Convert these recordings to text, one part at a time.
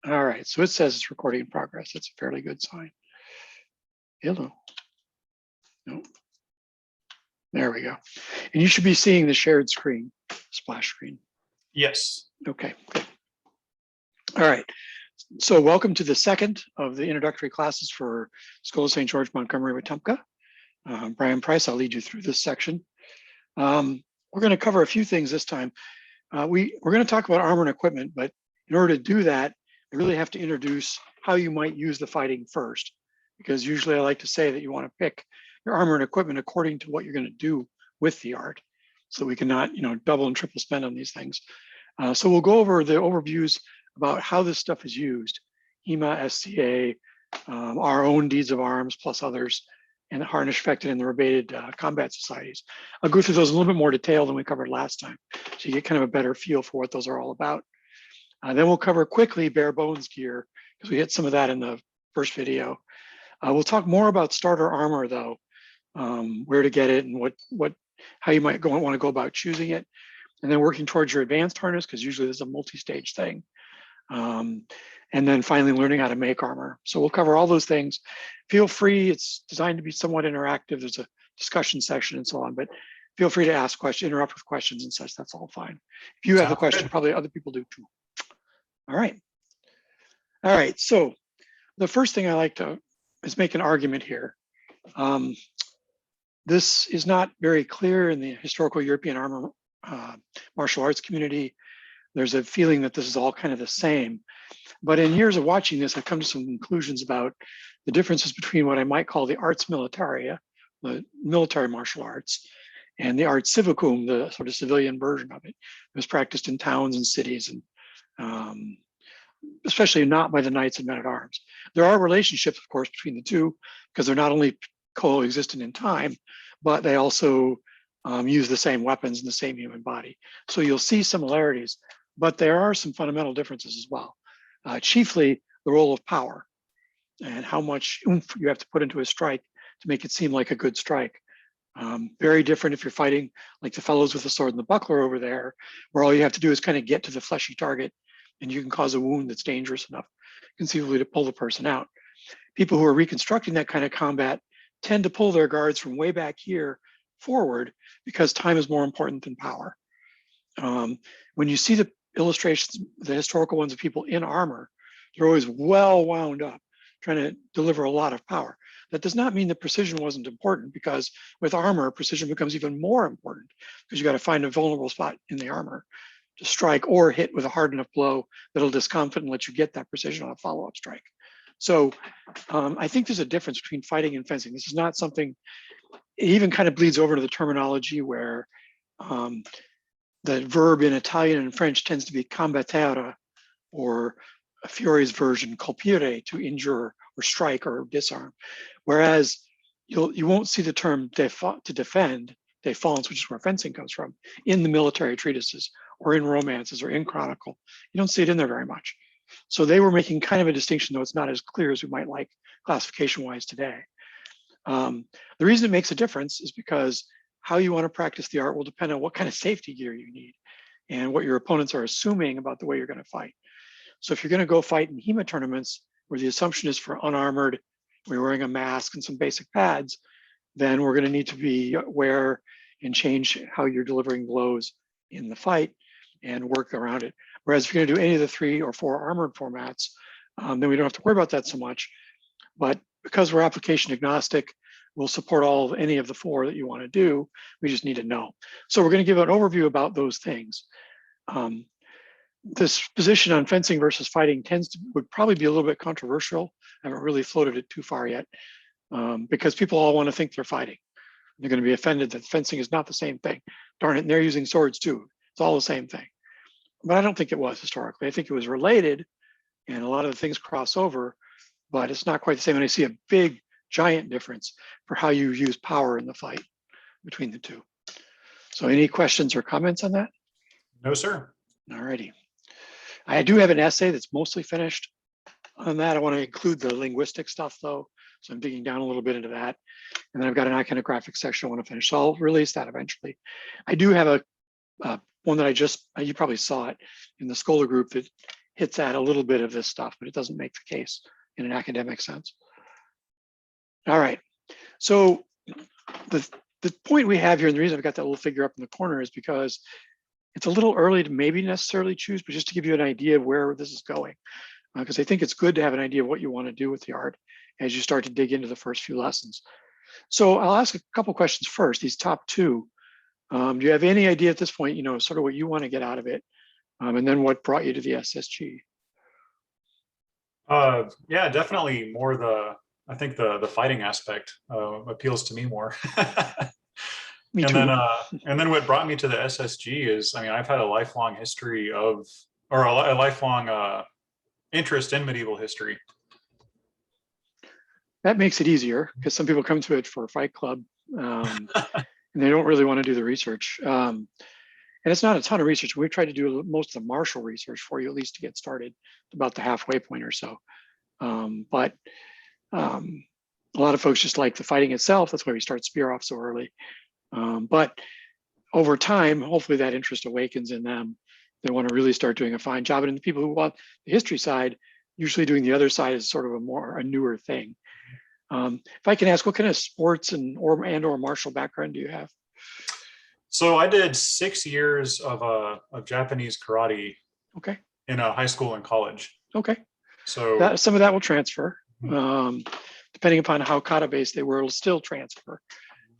All right, so it says it's recording in progress. That's a fairly good sign. Hello. No. There we go. And you should be seeing the shared screen, splash screen. Yes. Okay, good. All right. So welcome to the second of the introductory classes for School of St. George, Montgomery, Wetumpka. Brian Price, I'll lead you through this section. We're going to cover a few things this time. We're going to talk about armor and equipment, but in order to do that, I really have to introduce how you might use the fighting first, because usually I like to say that you want to pick your armor and equipment according to what you're going to do with the art, so we can not, double and triple spend on these things. So we'll go over the overviews about how this stuff is used: HEMA, SCA, our own deeds of arms, plus others, and the harnishfecthten and the rebated combat societies. I'll go through those in a little bit more detail than we covered last time, so you get kind of a better feel for what those are all about. Then we'll cover quickly bare bones gear, because we hit some of that in the first video. We'll talk more about starter armor though, where to get it and how you might want to go about choosing it, and then working towards your advanced harness, because usually this is a multi-stage thing. And then finally learning how to make armor. So we'll cover all those things. Feel free, it's designed to be somewhat interactive. There's a discussion section and so on, but feel free to ask questions, interrupt with questions and such, that's all fine. If you have the question, probably other people do too. All right. All right, so the first thing I like to is make an argument here. This is not very clear in the historical European armor martial arts community. There's a feeling that this is all kind of the same. But in years of watching this, I've come to some conclusions about the differences between what I might call the arts militaria, the military martial arts, and the ars civicum, the sort of civilian version of it. It was practiced in towns and cities, and especially not by the knights and men-at-arms. There are relationships, of course, between the two, because they're not only coexistent in time, but they also use the same weapons and the same human body. So you'll see similarities, but there are some fundamental differences as well. Chiefly the role of power and how much oomph you have to put into a strike to make it seem like a good strike. Very different if you're fighting like the fellows with the sword and the buckler over there, where all you have to do is kind of get to the fleshy target and you can cause a wound that's dangerous enough conceivably to pull the person out. People who are reconstructing that kind of combat tend to pull their guards from way back here forward, because time is more important than power. When you see the illustrations, the historical ones of people in armor, they're always well wound up, trying to deliver a lot of power. That does not mean that precision wasn't important, because with armor, precision becomes even more important, because you got to find a vulnerable spot in the armor to strike or hit with a hard enough blow that'll discomfit and let you get that precision on a follow-up strike. So I think there's a difference between fighting and fencing. This is not something, it even kind of bleeds over to the terminology where the verb in Italian and French tends to be combattere, or a Fiore's version, colpire, to injure or strike or disarm. Whereas you won't see the term to defend, défense, which is where fencing comes from, in the military treatises or in romances or in chronicle. You don't see it in there very much. So they were making kind of a distinction, though it's not as clear as we might like classification-wise today. The reason it makes a difference is because how you want to practice the art will depend on what kind of safety gear you need and what your opponents are assuming about the way you're going to fight. So if you're going to go fight in HEMA tournaments where the assumption is for unarmored, we're wearing a mask and some basic pads, then we're going to need to be aware and change how you're delivering blows in the fight and work around it. Whereas if you're going to do any of the 3 or 4 armored formats, then we don't have to worry about that so much. But because we're application agnostic, we'll support any of the 4 that you want to do. We just need to know. So we're going to give an overview about those things. This position on fencing versus fighting would probably be a little bit controversial. I haven't really floated it too far yet, because people all want to think they're fighting. They're going to be offended that fencing is not the same thing. Darn it, and they're using swords too. It's all the same thing. But I don't think it was historically. I think it was related, and a lot of the things cross over, but it's not quite the same. And I see a big, giant difference for how you use power in the fight between the two. So any questions or comments on that? No, sir. All righty. I do have an essay that's mostly finished on that. I want to include the linguistic stuff though. So I'm digging down a little bit into that. And then I've got an iconographic section I want to finish. So I'll release that eventually. I do have a one that you probably saw it in the scholar group, that hits at a little bit of this stuff, but it doesn't make the case in an academic sense. All right, so the point we have here, and the reason I've got that little figure up in the corner is because it's a little early to maybe necessarily choose, but just to give you an idea of where this is going. Because I think it's good to have an idea of what you want to do with the art as you start to dig into the first few lessons. So I'll ask a couple questions first, these top two. Do you have any idea at this point, sort of what you want to get out of it? And then what brought you to the SSG? Yeah, definitely more I think the fighting aspect appeals to me more. Me and too. then what brought me to the SSG is, I mean, I've had a lifelong history of, or a lifelong interest in medieval history. That makes it easier because some people come to it for a fight club and they don't really want to do the research. And it's not a ton of research. We've tried to do most of the martial research for you, at least to get started, about the halfway point or so. But a lot of folks just like the fighting itself. That's why we start Spear off so early. But over time, hopefully that interest awakens in them. They want to really start doing a fine job. And the people who want the history side, usually doing the other side is sort of a newer thing. If I can ask, what kind of sports and/or martial background do you have? So I did 6 years of Japanese karate. Okay. In high school and college. Okay. So some of that will transfer. Depending upon how kata-based they were, it'll still transfer.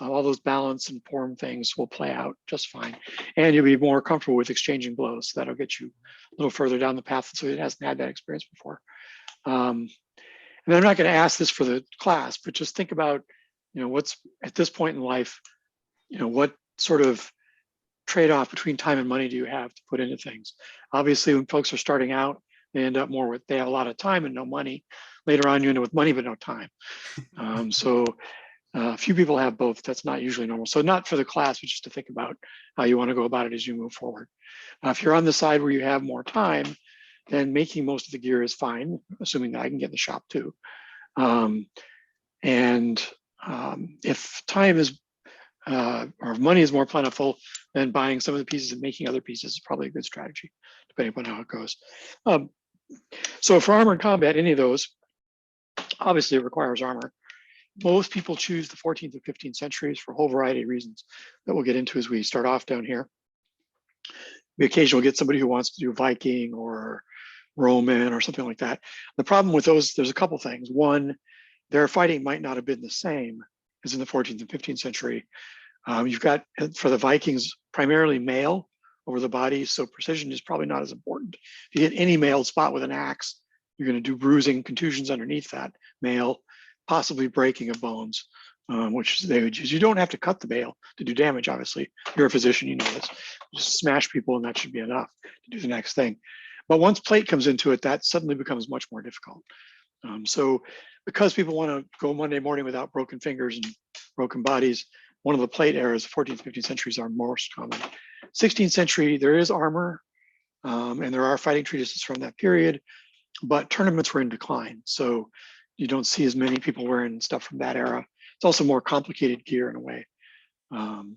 All those balance and form things will play out just fine. And you'll be more comfortable with exchanging blows. So that'll get you a little further down the path so it hasn't had that experience before. And I'm not going to ask this for the class, but just think about, what's at this point in life, what sort of trade-off between time and money do you have to put into things? Obviously, when folks are starting out, they end up they have a lot of time and no money. Later on, you end up with money but no time. So a few people have both. That's not usually normal. So not for the class, but just to think about how you want to go about it as you move forward. If you're on the side where you have more time, then making most of the gear is fine, assuming that I can get in the shop too. If time is or money is more plentiful, then buying some of the pieces and making other pieces is probably a good strategy, depending upon how it goes. So for Armour Combat, any of those, obviously it requires armor. Most people choose the 14th and 15th centuries for a whole variety of reasons that we'll get into as we start off down here. We occasionally get somebody who wants to do Viking or Roman or something like that. The problem with those, there's a couple things. One, their fighting might not have been the same as in the 14th and 15th century. You've got, for the Vikings, primarily mail over the body, so precision is probably not as important. If you hit any mailed spot with an axe, you're going to do bruising, contusions underneath that mail, possibly breaking of bones, which they would use. You don't have to cut the mail to do damage, obviously. You're a physician, you know this. Just smash people and that should be enough to do the next thing. But once plate comes into it, that suddenly becomes much more difficult. So because people want to go Monday morning without broken fingers and broken bodies, one of the plate eras, 14th, 15th centuries are most common. 16th century, there is armor, and there are fighting treatises from that period, but tournaments were in decline. So you don't see as many people wearing stuff from that era. It's also more complicated gear in a way,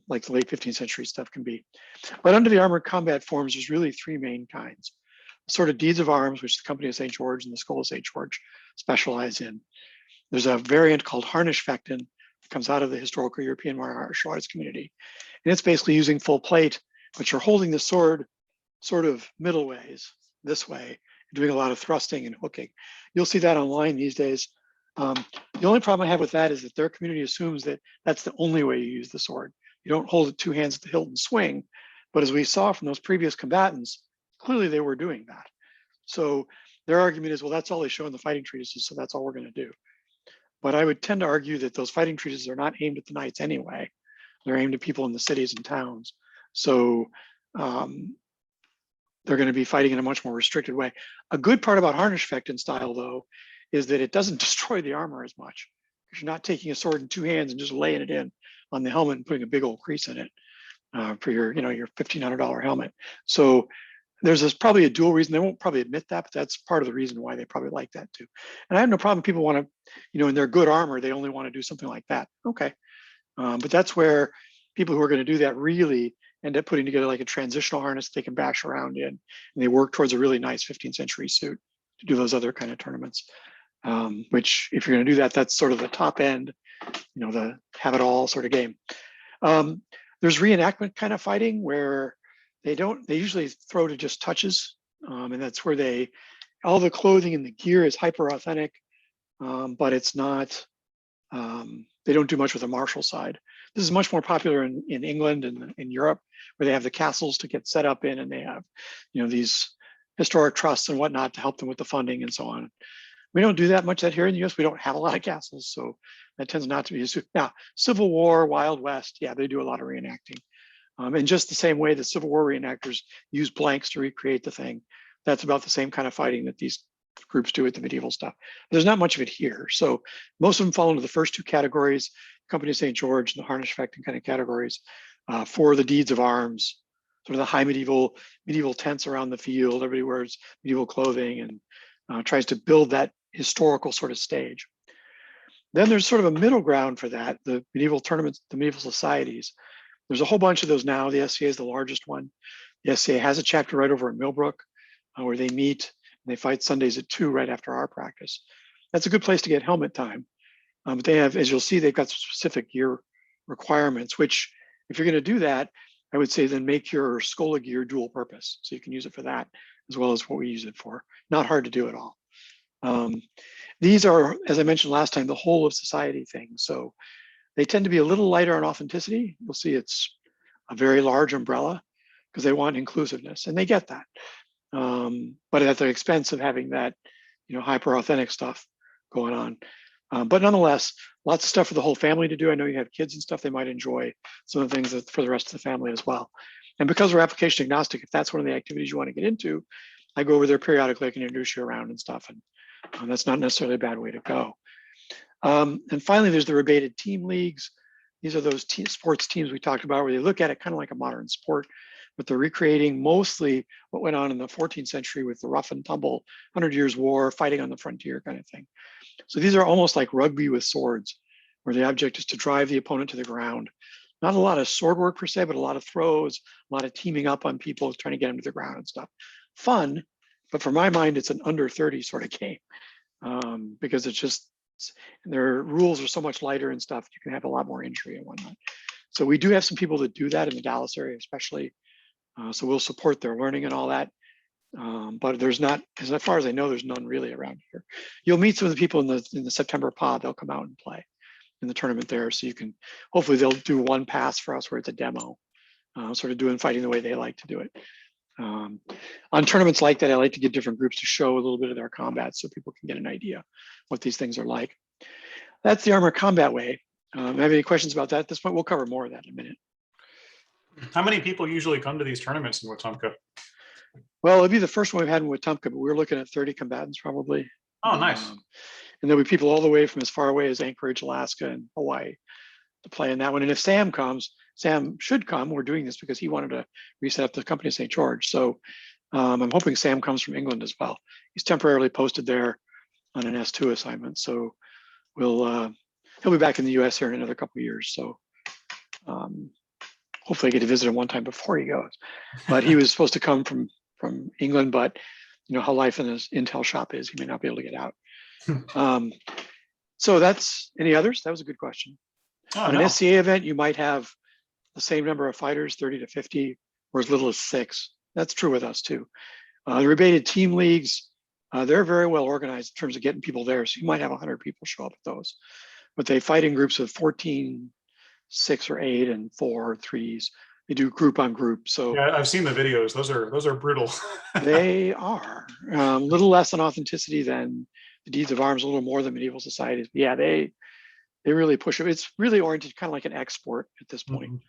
like the late 15th century stuff can be. But under the Armour Combat forms, there's really three main kinds. Sort of deeds of arms, which the Company of St. George and the School of St. George specialize in. There's a variant called harnishfecthten that comes out of the historical European martial arts community. And it's basically using full plate, but you're holding the sword sort of middle ways, this way, doing a lot of thrusting and hooking. You'll see that online these days. The only problem I have with that is that their community assumes that that's the only way you use the sword. You don't hold it two hands at the hilt and swing. But as we saw from those previous combatants, clearly they were doing that. So their argument is, well, that's all they show in the fighting treatises, so that's all we're going to do. But I would tend to argue that those fighting treatises are not aimed at the knights anyway. They're aimed at people in the cities and towns. So they're going to be fighting in a much more restricted way. A good part about harnishfecthten style, though, is that it doesn't destroy the armor as much. Because you're not taking a sword in two hands and just laying it in on the helmet and putting a big old crease in it for your $1,500 helmet. So there's probably a dual reason. They won't probably admit that, but that's part of the reason why they probably like that too. And I have no problem. People want to, in their good armor, they only want to do something like that. Okay. But that's where people who are going to do that really end up putting together like a transitional harness they can bash around in, and they work towards a really nice 15th century suit to do those other kind of tournaments. Which, if you're going to do that, that's sort of the top end, the have it all sort of game. There's reenactment kind of fighting where they usually throw to just touches, and that's where all the clothing and the gear is hyper authentic, but it's not. They don't do much with the martial side. This is much more popular in England and in Europe, where they have the castles to get set up in, and they have, these historic trusts and whatnot to help them with the funding and so on. We don't do that much here in the US. We don't have a lot of castles, so that tends not to be. Now, Civil War, Wild West, yeah, they do a lot of reenacting. And just the same way the Civil War reenactors use blanks to recreate the thing, that's about the same kind of fighting that these groups do with the medieval stuff. There's not much of it here. So most of them fall into the first two categories, Company of St. George and the harnishfecthten kind of categories, for the deeds of arms, sort of the high medieval tents around the field. Everybody wears medieval clothing and tries to build that historical sort of stage. Then there's sort of a middle ground for that, the medieval tournaments, the medieval societies. There's a whole bunch of those now. The SCA is the largest one. The SCA has a chapter right over in Millbrook where they meet and they fight Sundays at 2 right after our practice. That's a good place to get helmet time. But they have, as you'll see, they've got specific gear requirements, which if you're going to do that, I would say then make your Schola gear dual purpose. So you can use it for that as well as what we use it for. Not hard to do at all. These are, as I mentioned last time, the whole of society things. So they tend to be a little lighter on authenticity. You'll see it's a very large umbrella because they want inclusiveness, and they get that. But at the expense of having that, hyper authentic stuff going on. But nonetheless, lots of stuff for the whole family to do. I know you have kids and stuff, they might enjoy some of the things for the rest of the family as well. And because we're application agnostic, if that's one of the activities you want to get into, I go over there periodically, I can introduce you around and stuff. And that's not necessarily a bad way to go. And finally, there's the rebated team leagues. These are those sports teams we talked about where they look at it kind of like a modern sport, but they're recreating mostly what went on in the 14th century with the rough and tumble 100 Years' War, fighting on the frontier kind of thing. So these are almost like rugby with swords, where the object is to drive the opponent to the ground. Not a lot of sword work per se, but a lot of throws, a lot of teaming up on people, trying to get them to the ground and stuff. Fun, but for my mind, it's an under 30 sort of game because it's just, their rules are so much lighter and stuff. You can have a lot more injury and whatnot. So we do have some people that do that in the Dallas area, especially. So we'll support their learning and all that. But there's not, as far as I know, there's none really around here. You'll meet some of the people in the September pod. They'll come out and play in the tournament there. So you can, hopefully they'll do one pass for us where it's a demo, sort of fighting the way they like to do it. On tournaments like that, I like to get different groups to show a little bit of their combat so people can get an idea what these things are like. That's the Armour Combat way. Have any questions about that at this point? We'll cover more of that in a minute. How many people usually come to these tournaments in Wetumpka? Well, it'll be the first one we've had in Wetumpka, but we're looking at 30 combatants probably. Oh, nice. And there'll be people all the way from as far away as Anchorage, Alaska, and Hawaii to play in that one. And if Sam comes, Sam should come. We're doing this because he wanted to reset up the Company of St. George. So I'm hoping Sam comes from England as well. He's temporarily posted there on an S2 assignment. So he'll be back in the US here in another couple of years. So hopefully I get to visit him one time before he goes. But he was supposed to come from England, but how life in his Intel shop is, he may not be able to get out. So that's, any others? That was a good question. On an SCA event, you might have the same number of fighters, 30 to 50, or as little as 6. That's true with us too. The rebated team leagues, they're very well organized in terms of getting people there. So you might have 100 people show up at those, but they fight in groups of 14, 6 or 8, and 4 or 3s. They do group on group. So yeah, I've seen the videos. Those are brutal. They are a little less on authenticity than the deeds of arms, a little more than medieval societies. But yeah, they really push it. It's really oriented kind of like an export at this point.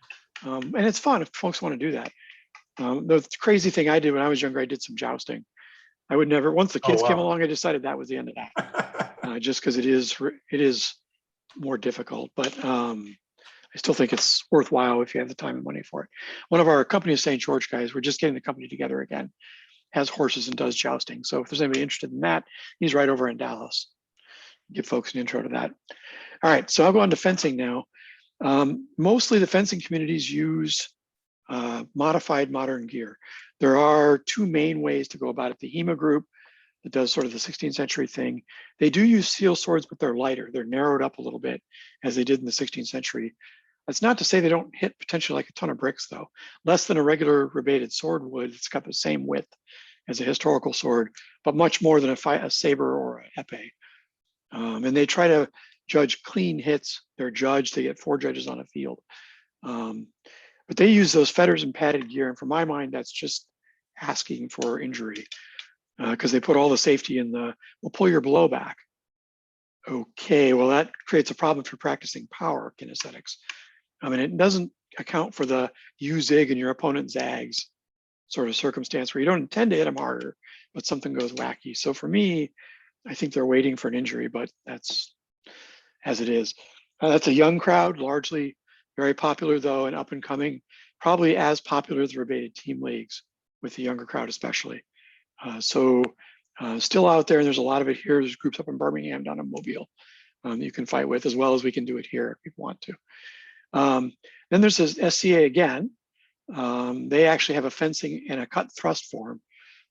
And it's fun if folks want to do that. The crazy thing I did when I was younger, I did some jousting. I would never, once the kids came along, I decided that was the end of that. Just because it is more difficult, but I still think it's worthwhile if you have the time and money for it. One of our Company of St. George guys, we're just getting the company together again, has horses and does jousting. So if there's anybody interested in that, he's right over in Dallas. Give folks an intro to that. All right, so I'll go on to fencing now. Mostly the fencing communities use modified modern gear. There are two main ways to go about it. The HEMA group that does sort of the 16th century thing. They do use steel swords, but they're lighter. They're narrowed up a little bit as they did in the 16th century. That's not to say they don't hit potentially like a ton of bricks though. Less than a regular rebated sword would. It's got the same width as a historical sword, but much more than a saber or an epee. And they try to judge clean hits. They're judged. They get 4 judges on a field. But they use those fetters and padded gear. And for my mind, that's just asking for injury because they put all the safety in the, we'll pull your blow back. Okay, well, that creates a problem for practicing power kinesthetics. I mean, it doesn't account for the you zig and your opponent zags sort of circumstance where you don't intend to hit them harder, but something goes wacky. So for me, I think they're waiting for an injury, but that's as it is. That's a young crowd, largely very popular though, and up and coming, probably as popular as the rebated team leagues with the younger crowd especially. Still out there, and there's a lot of it here. There's groups up in Birmingham, down in Mobile, you can fight with, as well as we can do it here if people want to. Then there's this SCA again. They actually have a fencing and a cut and thrust form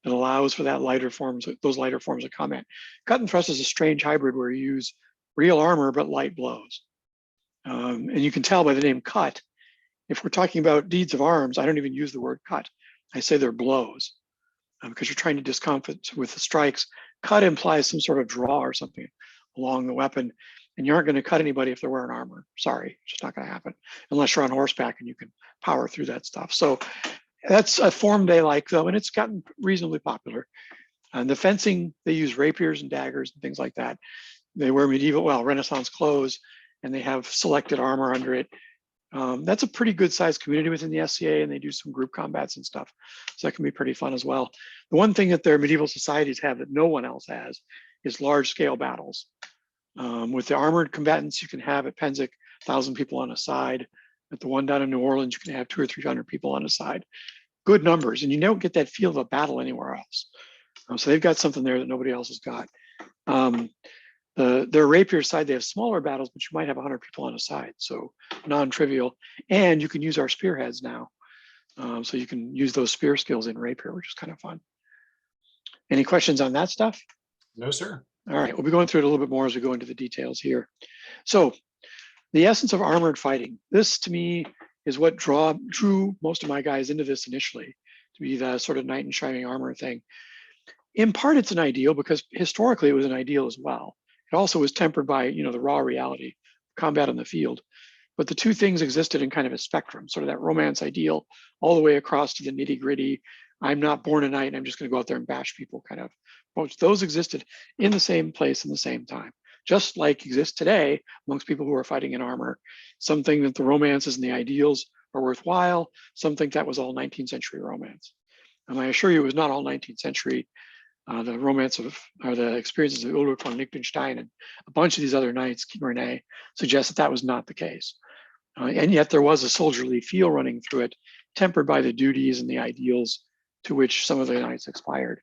that allows for that lighter forms, those lighter forms of combat. Cut and thrust is a strange hybrid where you use real armor but light blows. And you can tell by the name cut, if we're talking about deeds of arms, I don't even use the word cut. I say they're blows because you're trying to discomfort with the strikes. Cut implies some sort of draw or something along the weapon, and you aren't going to cut anybody if they're wearing armor. Sorry, it's just not going to happen unless you're on horseback and you can power through that stuff. So that's a form they like though, and it's gotten reasonably popular. And the fencing, they use rapiers and daggers and things like that. They wear medieval, well, Renaissance clothes, and they have selected armor under it. That's a pretty good sized community within the SCA, and they do some group combats and stuff. So that can be pretty fun as well. The one thing that their medieval societies have that no one else has is large scale battles. With the armored combatants, you can have at Penzic 1,000 people on a side. At the one down in New Orleans, you can have 200 or 300 people on a side. Good numbers, and you don't get that feel of a battle anywhere else. So they've got something there that nobody else has got. Their rapier side, they have smaller battles, but you might have 100 people on a side, so non-trivial. And you can use our spearheads now. So you can use those spear skills in rapier, which is kind of fun. Any questions on that stuff? No, sir. All right, we'll be going through it a little bit more as we go into the details here. So the essence of armored fighting. This to me is what drew most of my guys into this initially, to be the sort of knight in shining armor thing. In part, it's an ideal because historically it was an ideal as well. It also was tempered by, the raw reality, combat on the field. But the two things existed in kind of a spectrum, sort of that romance ideal all the way across to the nitty gritty. I'm not born a knight and I'm just going to go out there and bash people kind of approach. Those existed in the same place in the same time, just like exist today amongst people who are fighting in armor. Some think that the romances and the ideals are worthwhile. Some think that was all 19th century romance. And I assure you it was not all 19th century. The romance of, or the experiences of Ulrich von Liechtenstein and a bunch of these other knights, King Rene, suggest that that was not the case. And yet there was a soldierly feel running through it, tempered by the duties and the ideals to which some of the knights aspired.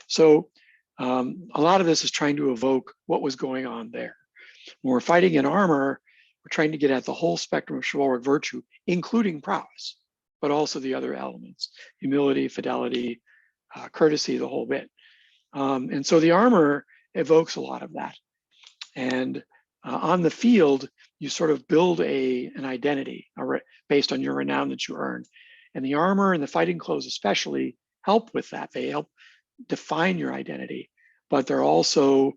So a lot of this is trying to evoke what was going on there. When we're fighting in armor, we're trying to get at the whole spectrum of chivalric virtue, including prowess, but also the other elements, humility, fidelity, courtesy, the whole bit. And so the armor evokes a lot of that. And on the field, you sort of build an identity based on your renown that you earn. And the armor and the fighting clothes especially help with that. They help define your identity, but they're also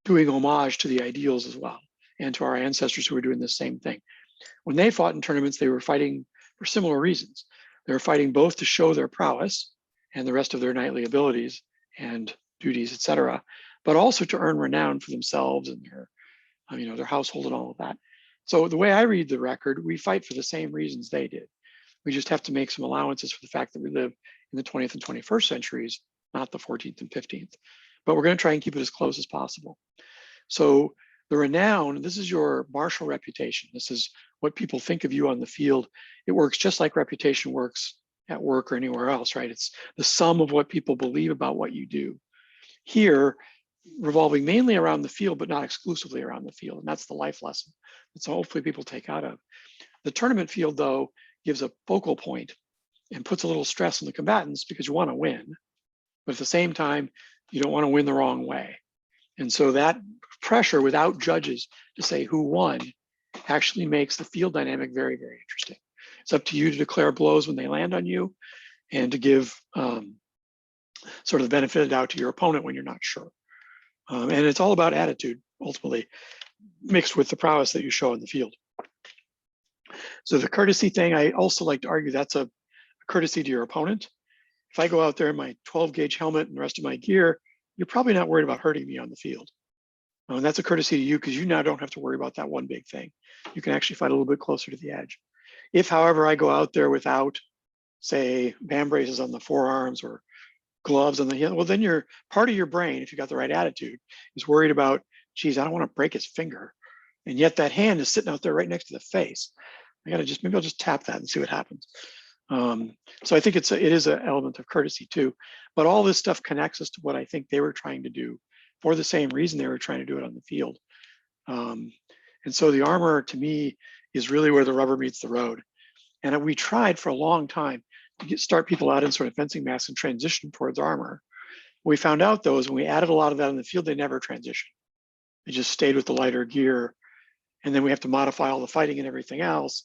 doing homage to the ideals as well, and to our ancestors who were doing the same thing. When they fought in tournaments, they were fighting for similar reasons. They were fighting both to show their prowess and the rest of their knightly abilities and duties, etc., but also to earn renown for themselves and their household and all of that. So the way I read the record, we fight for the same reasons they did. We just have to make some allowances for the fact that we live in the 20th and 21st centuries, not the 14th and 15th. But we're going to try and keep it as close as possible. So the renown, this is your martial reputation. This is what people think of you on the field. It works just like reputation works at work or anywhere else, right? It's the sum of what people believe about what you do. Here, revolving mainly around the field, but not exclusively around the field. And that's the life lesson. That's hopefully people take out of. The tournament field, though, gives a focal point and puts a little stress on the combatants because you want to win. But at the same time, you don't want to win the wrong way. And so that pressure without judges to say who won actually makes the field dynamic very, very interesting. It's up to you to declare blows when they land on you and to give sort of the benefit of the doubt to your opponent when you're not sure. And it's all about attitude, ultimately, mixed with the prowess that you show in the field. So the courtesy thing, I also like to argue that's a courtesy to your opponent. If I go out there in my 12 gauge helmet and the rest of my gear, you're probably not worried about hurting me on the field. And that's a courtesy to you because you now don't have to worry about that one big thing. You can actually fight a little bit closer to the edge. If, however, I go out there without, say, band braces on the forearms or gloves on the heel, well, then you're part of your brain, if you got the right attitude, is worried about, geez, I don't want to break his finger. And yet that hand is sitting out there right next to the face. Maybe I'll just tap that and see what happens. So I think it is an element of courtesy too, but all this stuff connects us to what I think they were trying to do for the same reason they were trying to do it on the field. And so the armor to me is really where the rubber meets the road. And we tried for a long time to start people out in sort of fencing masks and transition towards armor. What we found out though is when we added a lot of that in the field, they never transitioned. They just stayed with the lighter gear. And then we have to modify all the fighting and everything else.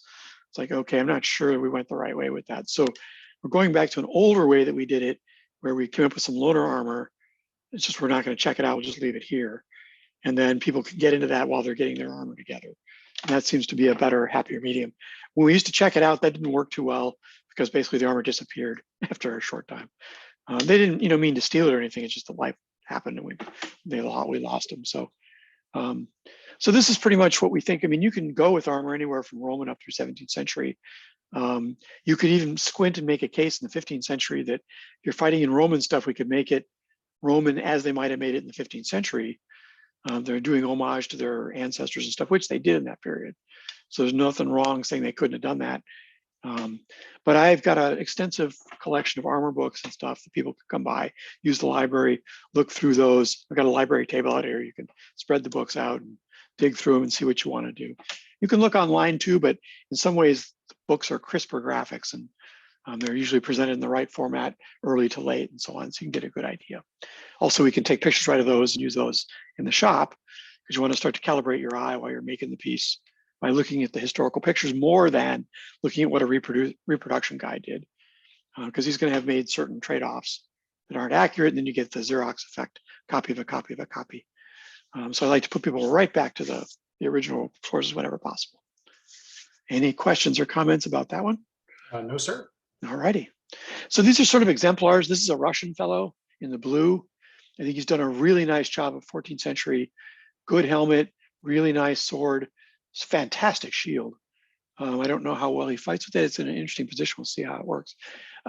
It's like, okay, I'm not sure we went the right way with that. So we're going back to an older way that we did it, where we came up with some loaner armor. It's just, we're not going to check it out. We'll just leave it here. And then people can get into that while they're getting their armor together. And that seems to be a better, happier medium. When we used to check it out, that didn't work too well because basically the armor disappeared after a short time. They didn't, mean to steal it or anything. It's just that life happened and we lost them. So this is pretty much what we think. I mean, you can go with armor anywhere from Roman up through 17th century. You could even squint and make a case in the 15th century that if you're fighting in Roman stuff, we could make it Roman as they might have made it in the 15th century. They're doing homage to their ancestors and stuff, which they did in that period. So there's nothing wrong saying they couldn't have done that. But I've got an extensive collection of armor books and stuff that people can come by, use the library, look through those. I've got a library table out here. You can spread the books out and dig through them and see what you want to do. You can look online too, but in some ways, the books are crisper graphics and they're usually presented in the right format, early to late and so on, so you can get a good idea. Also, we can take pictures right of those and use those in the shop because you want to start to calibrate your eye while you're making the piece by looking at the historical pictures more than looking at what a reproduction guy did, because he's going to have made certain trade-offs that aren't accurate, and then you get the Xerox effect, copy of a copy of a copy. So I like to put people right back to the original sources whenever possible. Any questions or comments about that one? No, sir. All righty. So these are sort of exemplars. This is a Russian fellow in the blue. I think he's done a really nice job of 14th century, good helmet, really nice sword, fantastic shield. I don't know how well he fights with it. It's in an interesting position. We'll see how it works.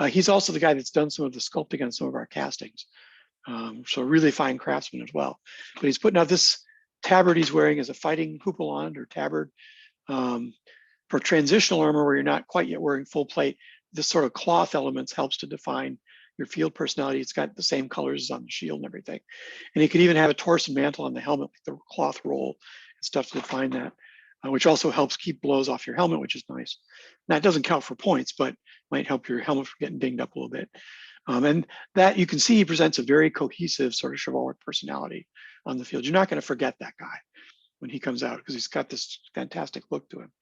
He's also the guy that's done some of the sculpting on some of our castings. So really fine craftsman as well. But he's putting out this tabard he's wearing as a fighting houppelande or tabard. For transitional armor where you're not quite yet wearing full plate, this sort of cloth elements helps to define your field personality. It's got the same colors as on the shield and everything. And you could even have a torso mantle on the helmet, like the cloth roll and stuff to define that, which also helps keep blows off your helmet, which is nice. Now, it doesn't count for points, but might help your helmet from getting dinged up a little bit. And that you can see he presents a very cohesive sort of chivalric personality on the field. You're not going to forget that guy when he comes out because he's got this fantastic look to him.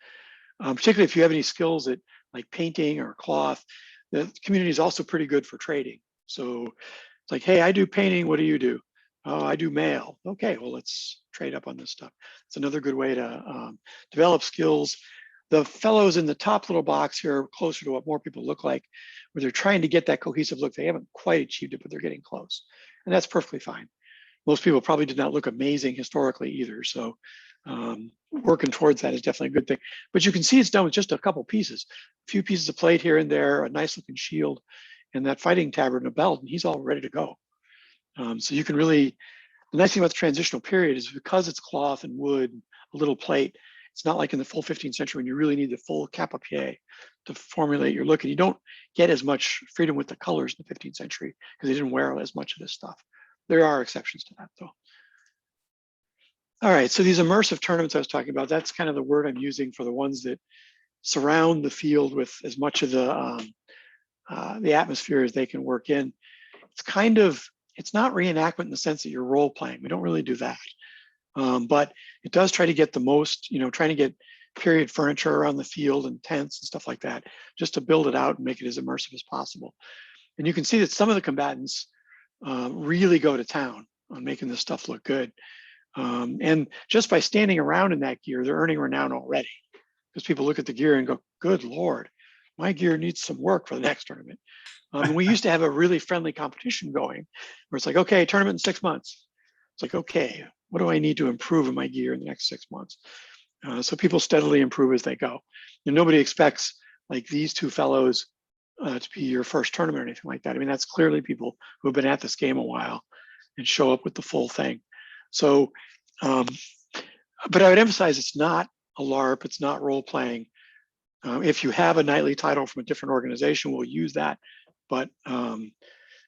Particularly if you have any skills at like painting or cloth, the community is also pretty good for trading. So it's like, hey, I do painting. What do you do? Oh, I do mail. Okay, well, let's trade up on this stuff. It's another good way to develop skills. The fellows in the top little box here are closer to what more people look like, where they're trying to get that cohesive look. They haven't quite achieved it, but they're getting close. And that's perfectly fine. Most people probably did not look amazing historically either. So working towards that is definitely a good thing. But you can see it's done with just a couple pieces, a few pieces of plate here and there, a nice looking shield, and that fighting tabard and a belt, and he's all ready to go. So you can really, the nice thing about the transitional period is because it's cloth and wood, a little plate, it's not like in the full 15th century when you really need the full cap-a-pied to formulate your look. And you don't get as much freedom with the colors in the 15th century because they didn't wear as much of this stuff. There are exceptions to that though. All right, so these immersive tournaments I was talking about, that's kind of the word I'm using for the ones that surround the field with as much of the atmosphere as they can work in. It's kind of, it's not reenactment in the sense that you're role playing. We don't really do that. But it does try to get the most, trying to get period furniture around the field and tents and stuff like that, just to build it out and make it as immersive as possible. And you can see that some of the combatants really go to town on making this stuff look good. And just by standing around in that gear, they're earning renown already, because people look at the gear and go, good Lord, my gear needs some work for the next tournament. We used to have a really friendly competition going where it's like, okay, tournament in 6 months. It's like, okay, what do I need to improve in my gear in the next 6 months? So people steadily improve as they go. And nobody expects like these two fellows to be your first tournament or anything like that. I mean, that's clearly people who have been at this game a while and show up with the full thing. So, but I would emphasize it's not a LARP, it's not role playing. If you have a nightly title from a different organization, we'll use that. But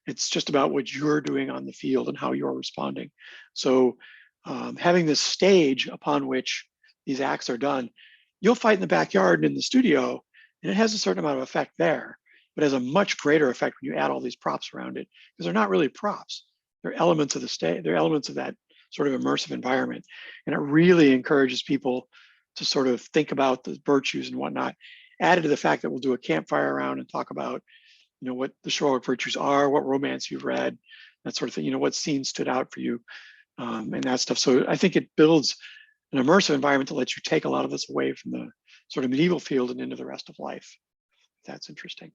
it's just about what you're doing on the field and how you're responding. So having this stage upon which these acts are done, you'll fight in the backyard and in the studio, and it has a certain amount of effect there, but has a much greater effect when you add all these props around it, because they're not really props. They're elements of the stage, they're elements of that sort of immersive environment. And it really encourages people to sort of think about the virtues and whatnot, added to the fact that we'll do a campfire around and talk about, what the chivalric virtues are, what romance you've read, that sort of thing, what scenes stood out for you, and that stuff. So I think it builds an immersive environment to let you take a lot of this away from the sort of medieval field and into the rest of life. That's interesting.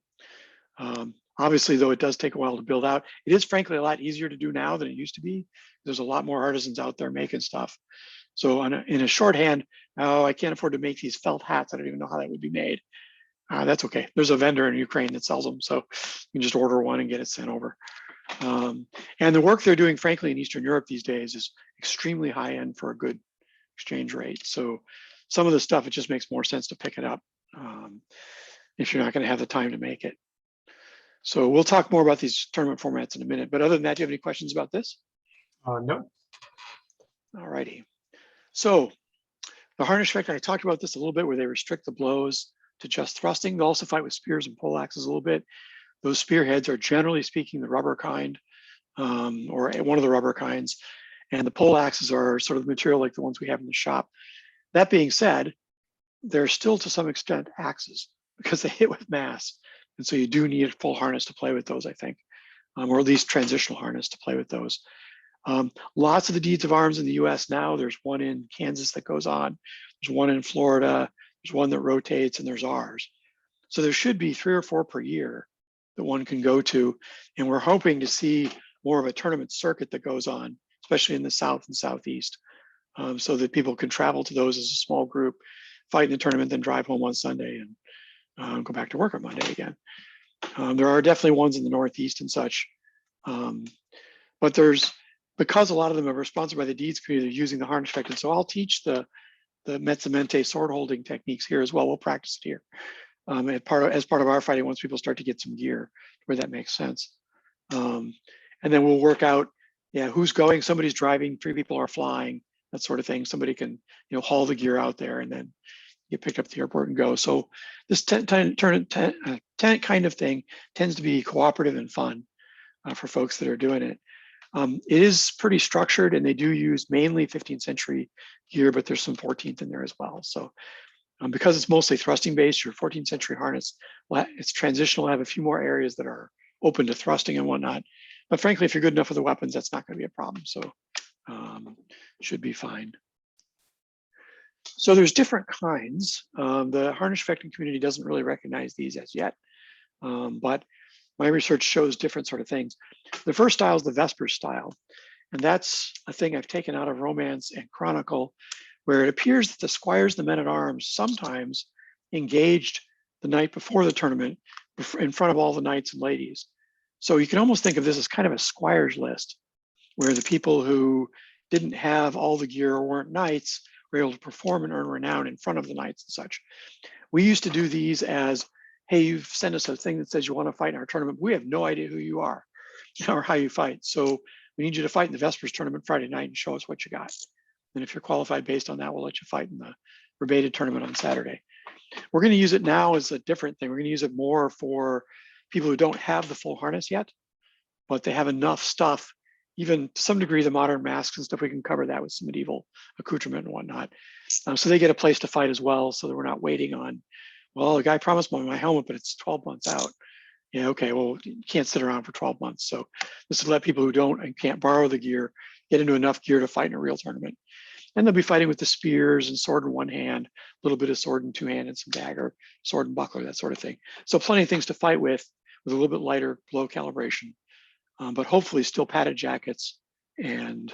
Obviously, though, it does take a while to build out. It is frankly a lot easier to do now than it used to be. There's a lot more artisans out there making stuff. So in a shorthand, oh, I can't afford to make these felt hats. I don't even know how that would be made. That's okay. There's a vendor in Ukraine that sells them. So you can just order one and get it sent over. And the work they're doing, frankly, in Eastern Europe these days is extremely high end for a good exchange rate. So some of the stuff, it just makes more sense to pick it up if you're not going to have the time to make it. So we'll talk more about these tournament formats in a minute. But other than that, do you have any questions about this? No. All righty. So the harnish effect, I talked about this a little bit, where they restrict the blows to just thrusting. They also fight with spears and poleaxes a little bit. Those spearheads are generally speaking the rubber kind, or one of the rubber kinds. And the poleaxes are sort of the material like the ones we have in the shop. That being said, they're still to some extent axes because they hit with mass. And so you do need a full harness to play with those, I think, or at least transitional harness to play with those. Lots of the deeds of arms in the US now, there's one in Kansas that goes on, there's one in Florida, there's one that rotates, and there's ours. So there should be 3 or 4 per year that one can go to. And we're hoping to see more of a tournament circuit that goes on, especially in the South and Southeast, so that people can travel to those as a small group, fight in the tournament, then drive home on Sunday and go back to work on Monday again. There are definitely ones in the Northeast and such. But because a lot of them are sponsored by the deeds community, they're using the harness effect. And so I'll teach the mezzamente sword holding techniques here as well. We'll practice it here as part of our fighting once people start to get some gear where that makes sense. And then we'll work out, who's going, somebody's driving, 3 people are flying, that sort of thing. Somebody can, haul the gear out there and then get picked up at the airport and go. So this tent kind of thing tends to be cooperative and fun for folks that are doing it. It is pretty structured, and they do use mainly 15th century gear, but there's some 14th in there as well. So because it's mostly thrusting based, your 14th century harness, it's transitional, have a few more areas that are open to thrusting and whatnot. But frankly, if you're good enough with the weapons, that's not going to be a problem. So should be fine. So there's different kinds. The harnish effecting community doesn't really recognize these as yet, but my research shows different sort of things. The first style is the Vespers style, and that's a thing I've taken out of Romance and Chronicle, where it appears that the squires, the men-at-arms, sometimes engaged the night before the tournament in front of all the knights and ladies. So you can almost think of this as kind of a squires list, where the people who didn't have all the gear or weren't knights were able to perform and earn renown in front of the knights and such. We used to do these as, hey, you've sent us a thing that says you want to fight in our tournament. We have no idea who you are or how you fight. So we need you to fight in the Vespers tournament Friday night and show us what you got. And if you're qualified based on that, we'll let you fight in the Rebated tournament on Saturday. We're going to use it now as a different thing. We're going to use it more for people who don't have the full harness yet, but they have enough stuff, even to some degree, the modern masks and stuff, we can cover that with some medieval accoutrement and whatnot. So they get a place to fight as well, so that we're not waiting on, well, the guy promised me my helmet, but it's 12 months out. Yeah, okay, well, you can't sit around for 12 months. So this will let people who don't and can't borrow the gear get into enough gear to fight in a real tournament. And they'll be fighting with the spears and sword in one hand, a little bit of sword in two hand and some dagger, sword and buckler, that sort of thing. So plenty of things to fight with a little bit lighter blow calibration, but hopefully still padded jackets and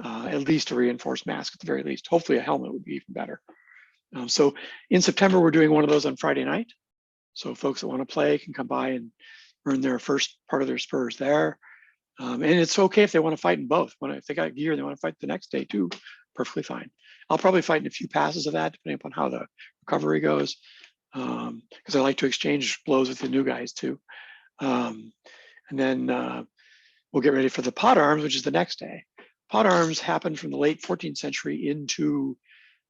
at least a reinforced mask at the very least. Hopefully a helmet would be even better. So in September, we're doing one of those on Friday night. So folks that want to play can come by and earn their first part of their spurs there. And it's okay if they want to fight in both. If they got gear and they want to fight the next day too, perfectly fine. I'll probably fight in a few passes of that, depending upon how the recovery goes, because I like to exchange blows with the new guys too. And then we'll get ready for the pot arms, which is the next day. Pot arms happened from the late 14th century into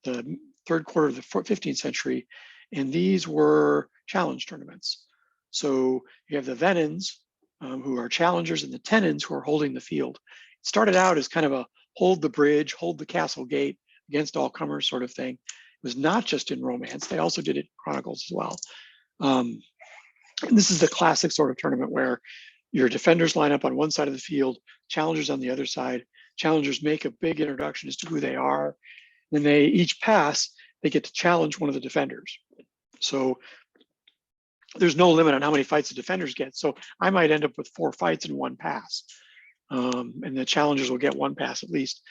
the third quarter of the 15th century, and these were challenge tournaments. So you have the Venons, who are challengers, and the Tenons, who are holding the field. It started out as kind of a hold the bridge, hold the castle gate against all comers sort of thing. It was not just in Romance, they also did it in Chronicles as well. And this is the classic sort of tournament where your defenders line up on one side of the field, challengers on the other side. Challengers make a big introduction as to who they are. Then they each pass, they get to challenge one of the defenders. So there's no limit on how many fights the defenders get. So I might end up with 4 fights in one pass. And the challengers will get 1 pass at least.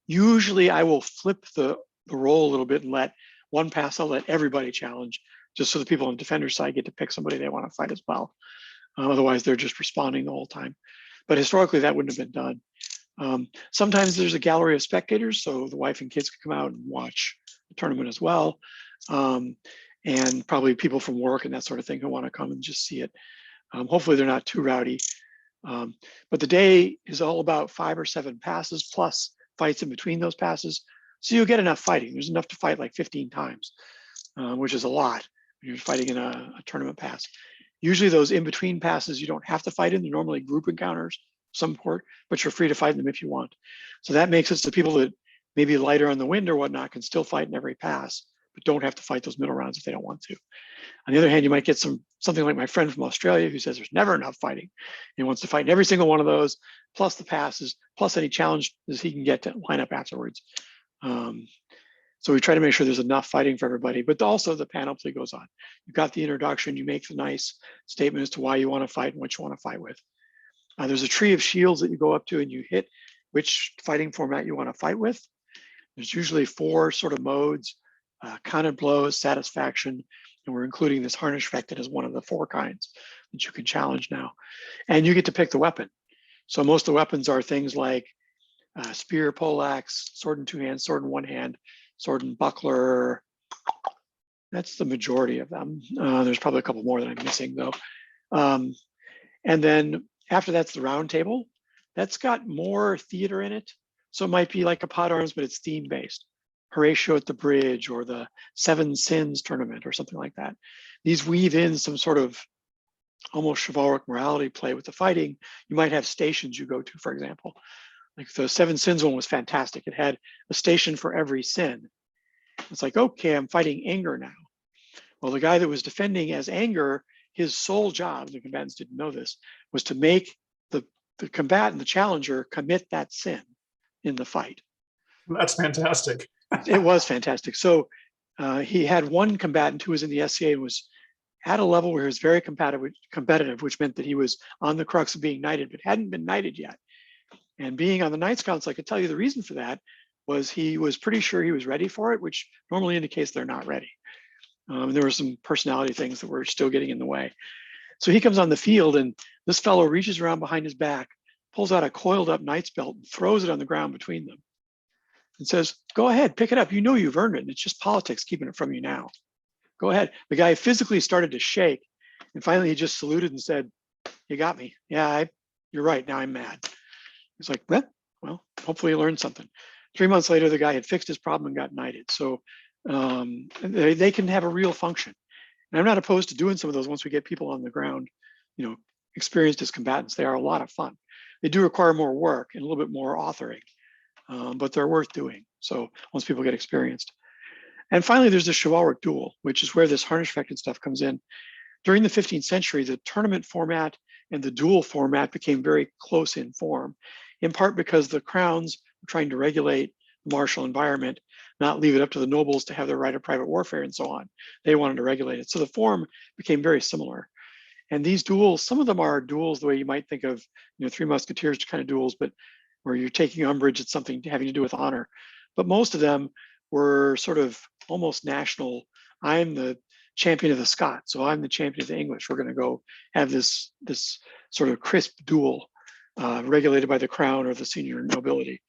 Usually I will flip the role a little bit and let 1 pass, I'll let everybody challenge, just so the people on the defender side get to pick somebody they want to fight as well. Otherwise they're just responding the whole time. But historically that wouldn't have been done. Sometimes there's a gallery of spectators, so the wife and kids can come out and watch the tournament as well. And probably people from work and that sort of thing who want to come and just see it. Hopefully they're not too rowdy. But the day is all about 5 or 7 passes plus fights in between those passes. So you'll get enough fighting. There's enough to fight like 15 times, which is a lot when you're fighting in a tournament pass. Usually those in-between passes you don't have to fight in. They're normally group encounters of some sort, but you're free to fight in them if you want. So that makes it so people that maybe lighter on the wind or whatnot can still fight in every pass, but don't have to fight those middle rounds if they don't want to. On the other hand, you might get something like my friend from Australia who says there's never enough fighting. He wants to fight in every single one of those, plus the passes, plus any challenges he can get to line up afterwards. So we try to make sure there's enough fighting for everybody, but also the panoply goes on. You've got the introduction, you make the nice statement as to why you want to fight and what you want to fight with. There's a tree of shields that you go up to and you hit which fighting format you want to fight with. There's usually 4 sort of modes: counted blows, satisfaction, and we're including this harnishfecthten as one of the 4 kinds that you can challenge now. And you get to pick the weapon. So most of the weapons are things like spear, poleaxe, sword in 2 hands, sword in 1 hand, sword and buckler. That's the majority of them. There's probably a couple more that I'm missing though. And then after that's the round table. That's got more theater in it. So it might be like a pot arms, but it's theme based. Horatio at the Bridge or the 7 Sins tournament or something like that. These weave in some sort of almost chivalric morality play with the fighting. You might have stations you go to, for example. Like the 7 Sins one was fantastic. It had a station for every sin. It's like, okay, I'm fighting anger now. Well, the guy that was defending as anger, his sole job, the combatants didn't know this, was to make the combatant, the challenger, commit that sin in the fight. That's fantastic. It was fantastic. So he had one combatant who was in the SCA and was at a level where he was very competitive, which meant that he was on the crux of being knighted, but hadn't been knighted yet. And being on the Knights Council, I could tell you the reason for that was he was pretty sure he was ready for it, which normally indicates they're not ready. There were some personality things that were still getting in the way. So he comes on the field and this fellow reaches around behind his back, pulls out a coiled up knight's belt and throws it on the ground between them and says, go ahead, pick it up. You know you've earned it. And it's just politics keeping it from you now. Go ahead. The guy physically started to shake and finally he just saluted and said, you got me. Yeah, you're right. Now I'm mad. It's like, well, hopefully you learned something. 3 months later, the guy had fixed his problem and got knighted. So they can have a real function. And I'm not opposed to doing some of those once we get people on the ground, you know, experienced as combatants. They are a lot of fun. They do require more work and a little bit more authoring, but they're worth doing. So once people get experienced. And finally, there's the chivalric duel, which is where this harnishfecthten stuff comes in. During the 15th century, the tournament format and the duel format became very close in form, in part because the crowns were trying to regulate the martial environment, not leave it up to the nobles to have their right of private warfare and so on. They wanted to regulate it. So the form became very similar. And these duels, some of them are duels the way you might think of, you know, Three Musketeers kind of duels, but where you're taking umbrage at something having to do with honor. But most of them were sort of almost national. I'm the champion of the Scots, so I'm the champion of the English. We're going to go have this sort of crisp duel regulated by the crown or the senior nobility.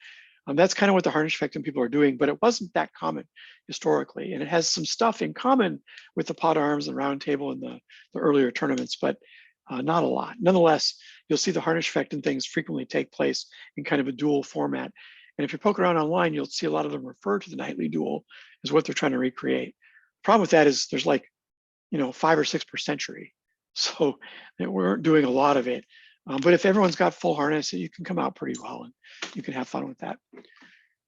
That's kind of what the harnishfecthten people are doing, but it wasn't that common historically. And it has some stuff in common with the pot arms and round table and the earlier tournaments, but not a lot. Nonetheless, you'll see the harnishfecthten things frequently take place in kind of a duel format. And if you poke around online, you'll see a lot of them refer to the knightly duel as what they're trying to recreate. The problem with that is there's like, you know, 5 or 6 per century. So we weren't doing a lot of it. But if everyone's got full harness, you can come out pretty well and you can have fun with that.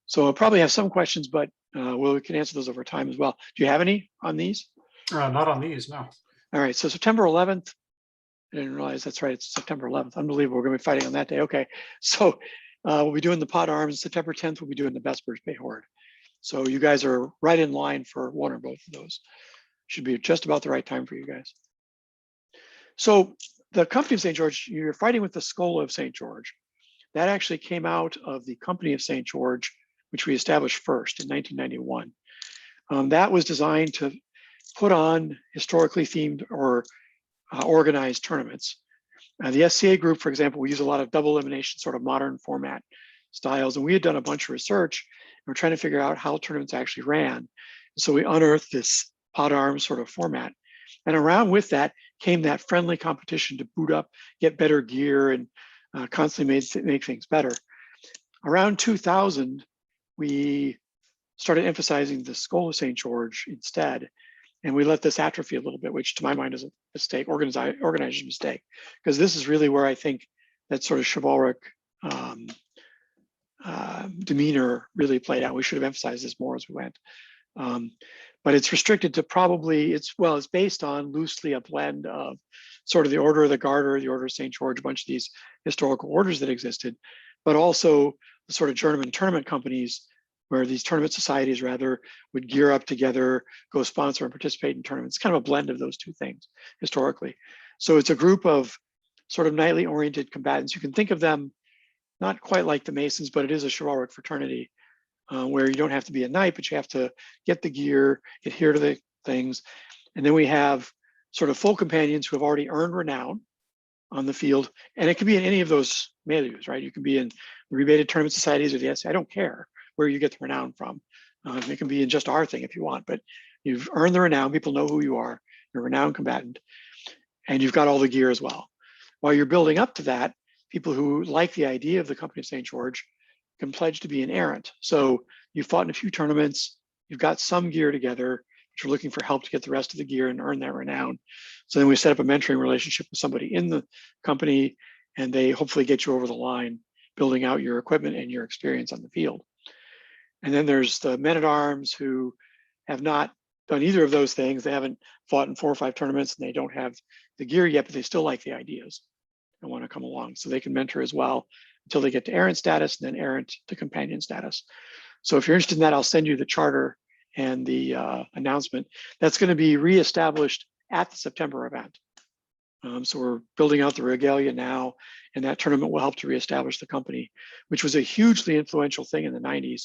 So I'll probably have some questions, but we can answer those over time as well. Do you have any on these? Not on these, no. All right, so September 11th, I didn't realize that's right, it's September 11th. Unbelievable, we're gonna be fighting on that day. Okay, so we'll be doing the pot arms. September 10th, we'll be doing the Vespers Bay Horde. So you guys are right in line for one or both of those. Should be just about the right time for you guys. So the Company of St. George, you're fighting with the Schola of St. George. That actually came out of the Company of St. George, which we established first in 1991. That was designed to put on historically themed or organized tournaments. The SCA group, for example, we use a lot of double elimination, sort of modern format styles. And we had done a bunch of research and we're trying to figure out how tournaments actually ran. So we unearthed this pot arms sort of format. And around with that came that friendly competition to boot up, get better gear, and constantly make things better. Around 2000, we started emphasizing the Schola of St. George instead. And we let this atrophy a little bit, which to my mind is a mistake, organizer's mistake, because this is really where I think that sort of chivalric demeanor really played out. We should have emphasized this more as we went. But it's restricted to probably, it's based on loosely a blend of sort of the Order of the Garter, the Order of St. George, a bunch of these historical orders that existed, but also the sort of German tournament companies where these tournament societies rather would gear up together, go sponsor and participate in tournaments. It's kind of a blend of those two things historically. So it's a group of sort of knightly oriented combatants. You can think of them not quite like the Masons, but it is a chivalric fraternity. Where you don't have to be a knight, but you have to get the gear, adhere to the things. And then we have sort of full companions who have already earned renown on the field. And it can be in any of those milieux, right? You can be in the Rebated tournament societies or the SC. I don't care where you get the renown from. It can be in just our thing if you want, but you've earned the renown. People know who you are. You're a renowned combatant. And you've got all the gear as well. While you're building up to that, people who like the idea of the Company of St. George can pledge to be an errant. So you've fought in a few tournaments, you've got some gear together, but you're looking for help to get the rest of the gear and earn that renown. So then we set up a mentoring relationship with somebody in the company, and they hopefully get you over the line, building out your equipment and your experience on the field. And then there's the men-at-arms who have not done either of those things. They haven't fought in 4 or 5 tournaments and they don't have the gear yet, but they still like the ideas and want to come along. So they can mentor as well until they get to errant status and then errant to companion status. So if you're interested in that, I'll send you the charter and the announcement. That's going to be reestablished at the September event. So we're building out the regalia now, and that tournament will help to reestablish the company, which was a hugely influential thing in the 90s.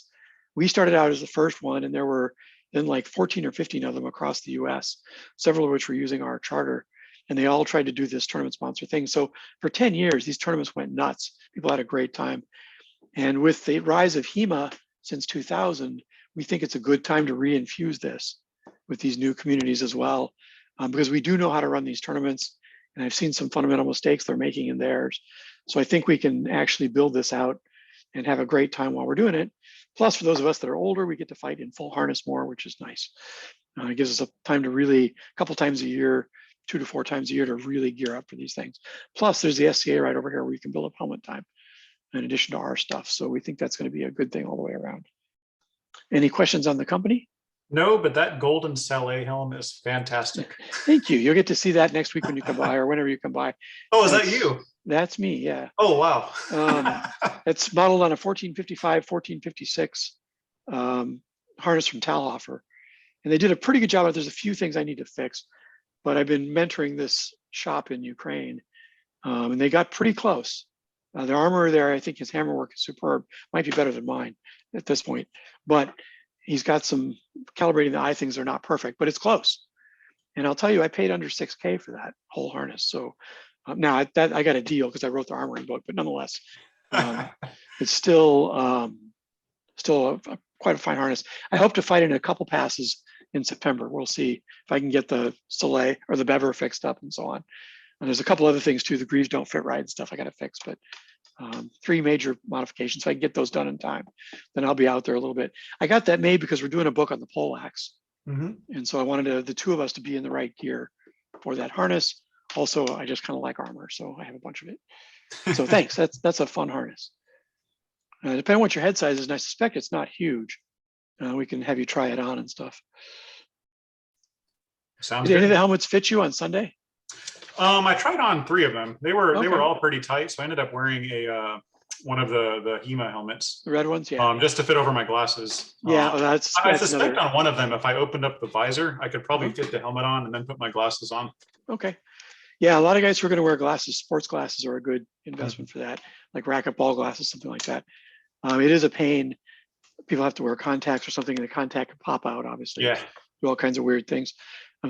We started out as the first one, and there were then like 14 or 15 of them across the US, several of which were using our charter. And they all tried to do this tournament sponsor thing. So for 10 years, these tournaments went nuts. People had a great time. And with the rise of HEMA since 2000, we think it's a good time to reinfuse this with these new communities as well, because we do know how to run these tournaments. And I've seen some fundamental mistakes they're making in theirs. So I think we can actually build this out and have a great time while we're doing it. Plus, for those of us that are older, we get to fight in full harness more, which is nice. It gives us a time to really, a couple times a year, 2 to 4 times a year to really gear up for these things. Plus, there's the SCA right over here where you can build up helmet time in addition to our stuff. So we think that's going to be a good thing all the way around. Any questions on the company? No, but that golden Saleh helm is fantastic. Thank you. You'll get to see that next week when you come by or whenever you come by. Oh, is that you? That's me, yeah. Oh, wow. It's modeled on a 1455, 1456 harness from Talhofer. And they did a pretty good job. There's a few things I need to fix, but I've been mentoring this shop in Ukraine, and they got pretty close. The armor there, I think his hammer work is superb. Might be better than mine at this point, but he's got some calibrating the eye things are not perfect, but it's close. And I'll tell you, I paid under 6K for that whole harness. So now I got a deal because I wrote the armoring book, but nonetheless, it's still quite a fine harness. I hope to fight in a couple passes in September. We'll see if I can get the Soleil or the bever fixed up and so on. And there's a couple other things too. The greaves don't fit right and stuff I got to fix, but 3 major modifications. If I can get those done in time, then I'll be out there a little bit. I got that made because we're doing a book on the poleaxe. And so I wanted the 2 of us to be in the right gear for that harness. Also, I just kind of like armor, so I have a bunch of it. So thanks. That's a fun harness. Depending on what your head size is, and I suspect it's not huge, we can have you try it on and stuff. Sounds Did any good. of the helmets fit you on Sunday? I tried on 3 of them. They were Okay. all pretty tight, so I ended up wearing a one of the HEMA helmets. The red ones, yeah. Just to fit over my glasses. Yeah, I suspect another... on one of them, if I opened up the visor, I could probably fit the helmet on and then put my glasses on. Okay. Yeah, a lot of guys who are going to wear glasses, sports glasses are a good investment for that, like racket ball glasses, something like that. It is a pain. People have to wear contacts or something, and the contact can pop out, obviously. Yeah. Do all kinds of weird things.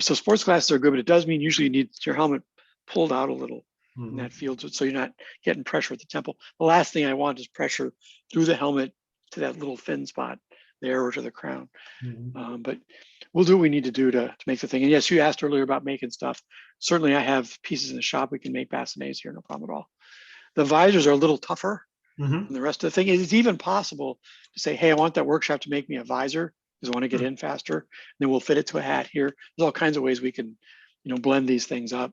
So sports glasses are good, but it does mean usually you need your helmet pulled out a little in that field, so you're not getting pressure at the temple. The last thing I want is pressure through the helmet to that little fin spot there or to the crown. But we'll do what we need to do to make the thing. And yes, you asked earlier about making stuff. Certainly I have pieces in the shop. We can make bassinets here, no problem at all. The visors are a little tougher than the rest of the thing. It's even possible to say, hey, I want that workshop to make me a visor because I want to get in faster. And then we'll fit it to a hat here. There's all kinds of ways we can, blend these things up.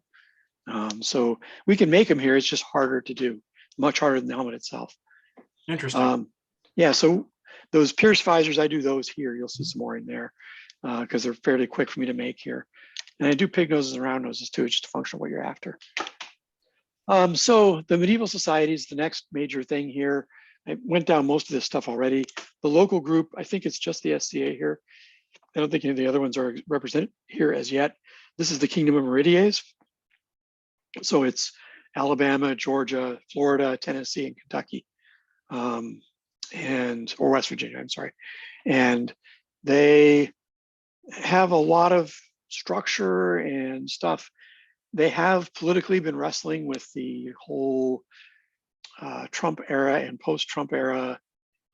So we can make them here. It's just harder to do, much harder than the helmet itself. Interesting. Yeah, so those Pierce visors, I do those here. You'll see some more in there because they're fairly quick for me to make here. And I do pig noses and round noses too. It's just a function of what you're after. So the medieval societies, the next major thing here. I went down most of this stuff already. The local group, I think it's just the SCA here. I don't think any of the other ones are represented here as yet. This is the Kingdom of Meridies. So it's Alabama, Georgia, Florida, Tennessee, and Kentucky, or West Virginia, I'm sorry. And they have a lot of structure and stuff. They have politically been wrestling with the whole Trump era and post-Trump era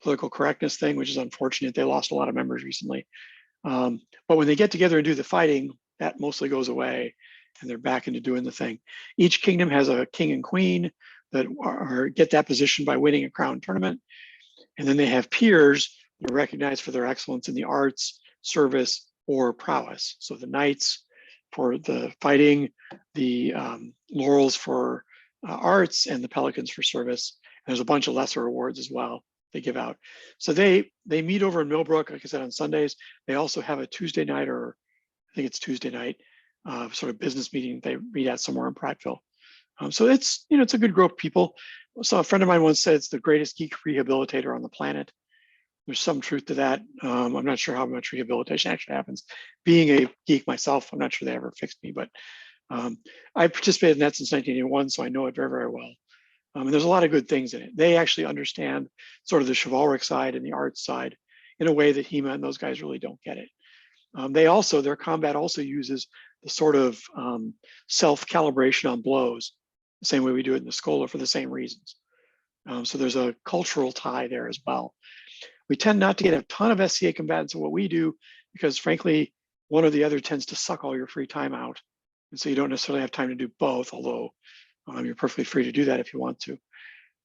political correctness thing, which is unfortunate. They lost a lot of members recently. But when they get together and do the fighting, that mostly goes away and they're back into doing the thing. Each kingdom has a king and queen that get that position by winning a crown tournament. And then they have peers that are recognized for their excellence in the arts, service, or prowess. So the knights for the fighting, the laurels for arts, and the pelicans for service. And there's a bunch of lesser awards as well they give out. So they meet over in Millbrook, like I said, on Sundays. They also have a Tuesday night, or I think it's Tuesday night, sort of business meeting they meet at somewhere in Prattville. So it's, it's a good group of people. So a friend of mine once said it's the greatest geek rehabilitator on the planet. There's some truth to that. I'm not sure how much rehabilitation actually happens. Being a geek myself, I'm not sure they ever fixed me, but I participated in that since 1981, so I know it very, very well. And there's a lot of good things in it. They actually understand sort of the chivalric side and the arts side in a way that HEMA and those guys really don't get it. Their combat also uses the sort of self-calibration on blows, the same way we do it in the Schola for the same reasons. So there's a cultural tie there as well. We tend not to get a ton of SCA combatants in what we do because frankly, one or the other tends to suck all your free time out. And so you don't necessarily have time to do both, although you're perfectly free to do that if you want to.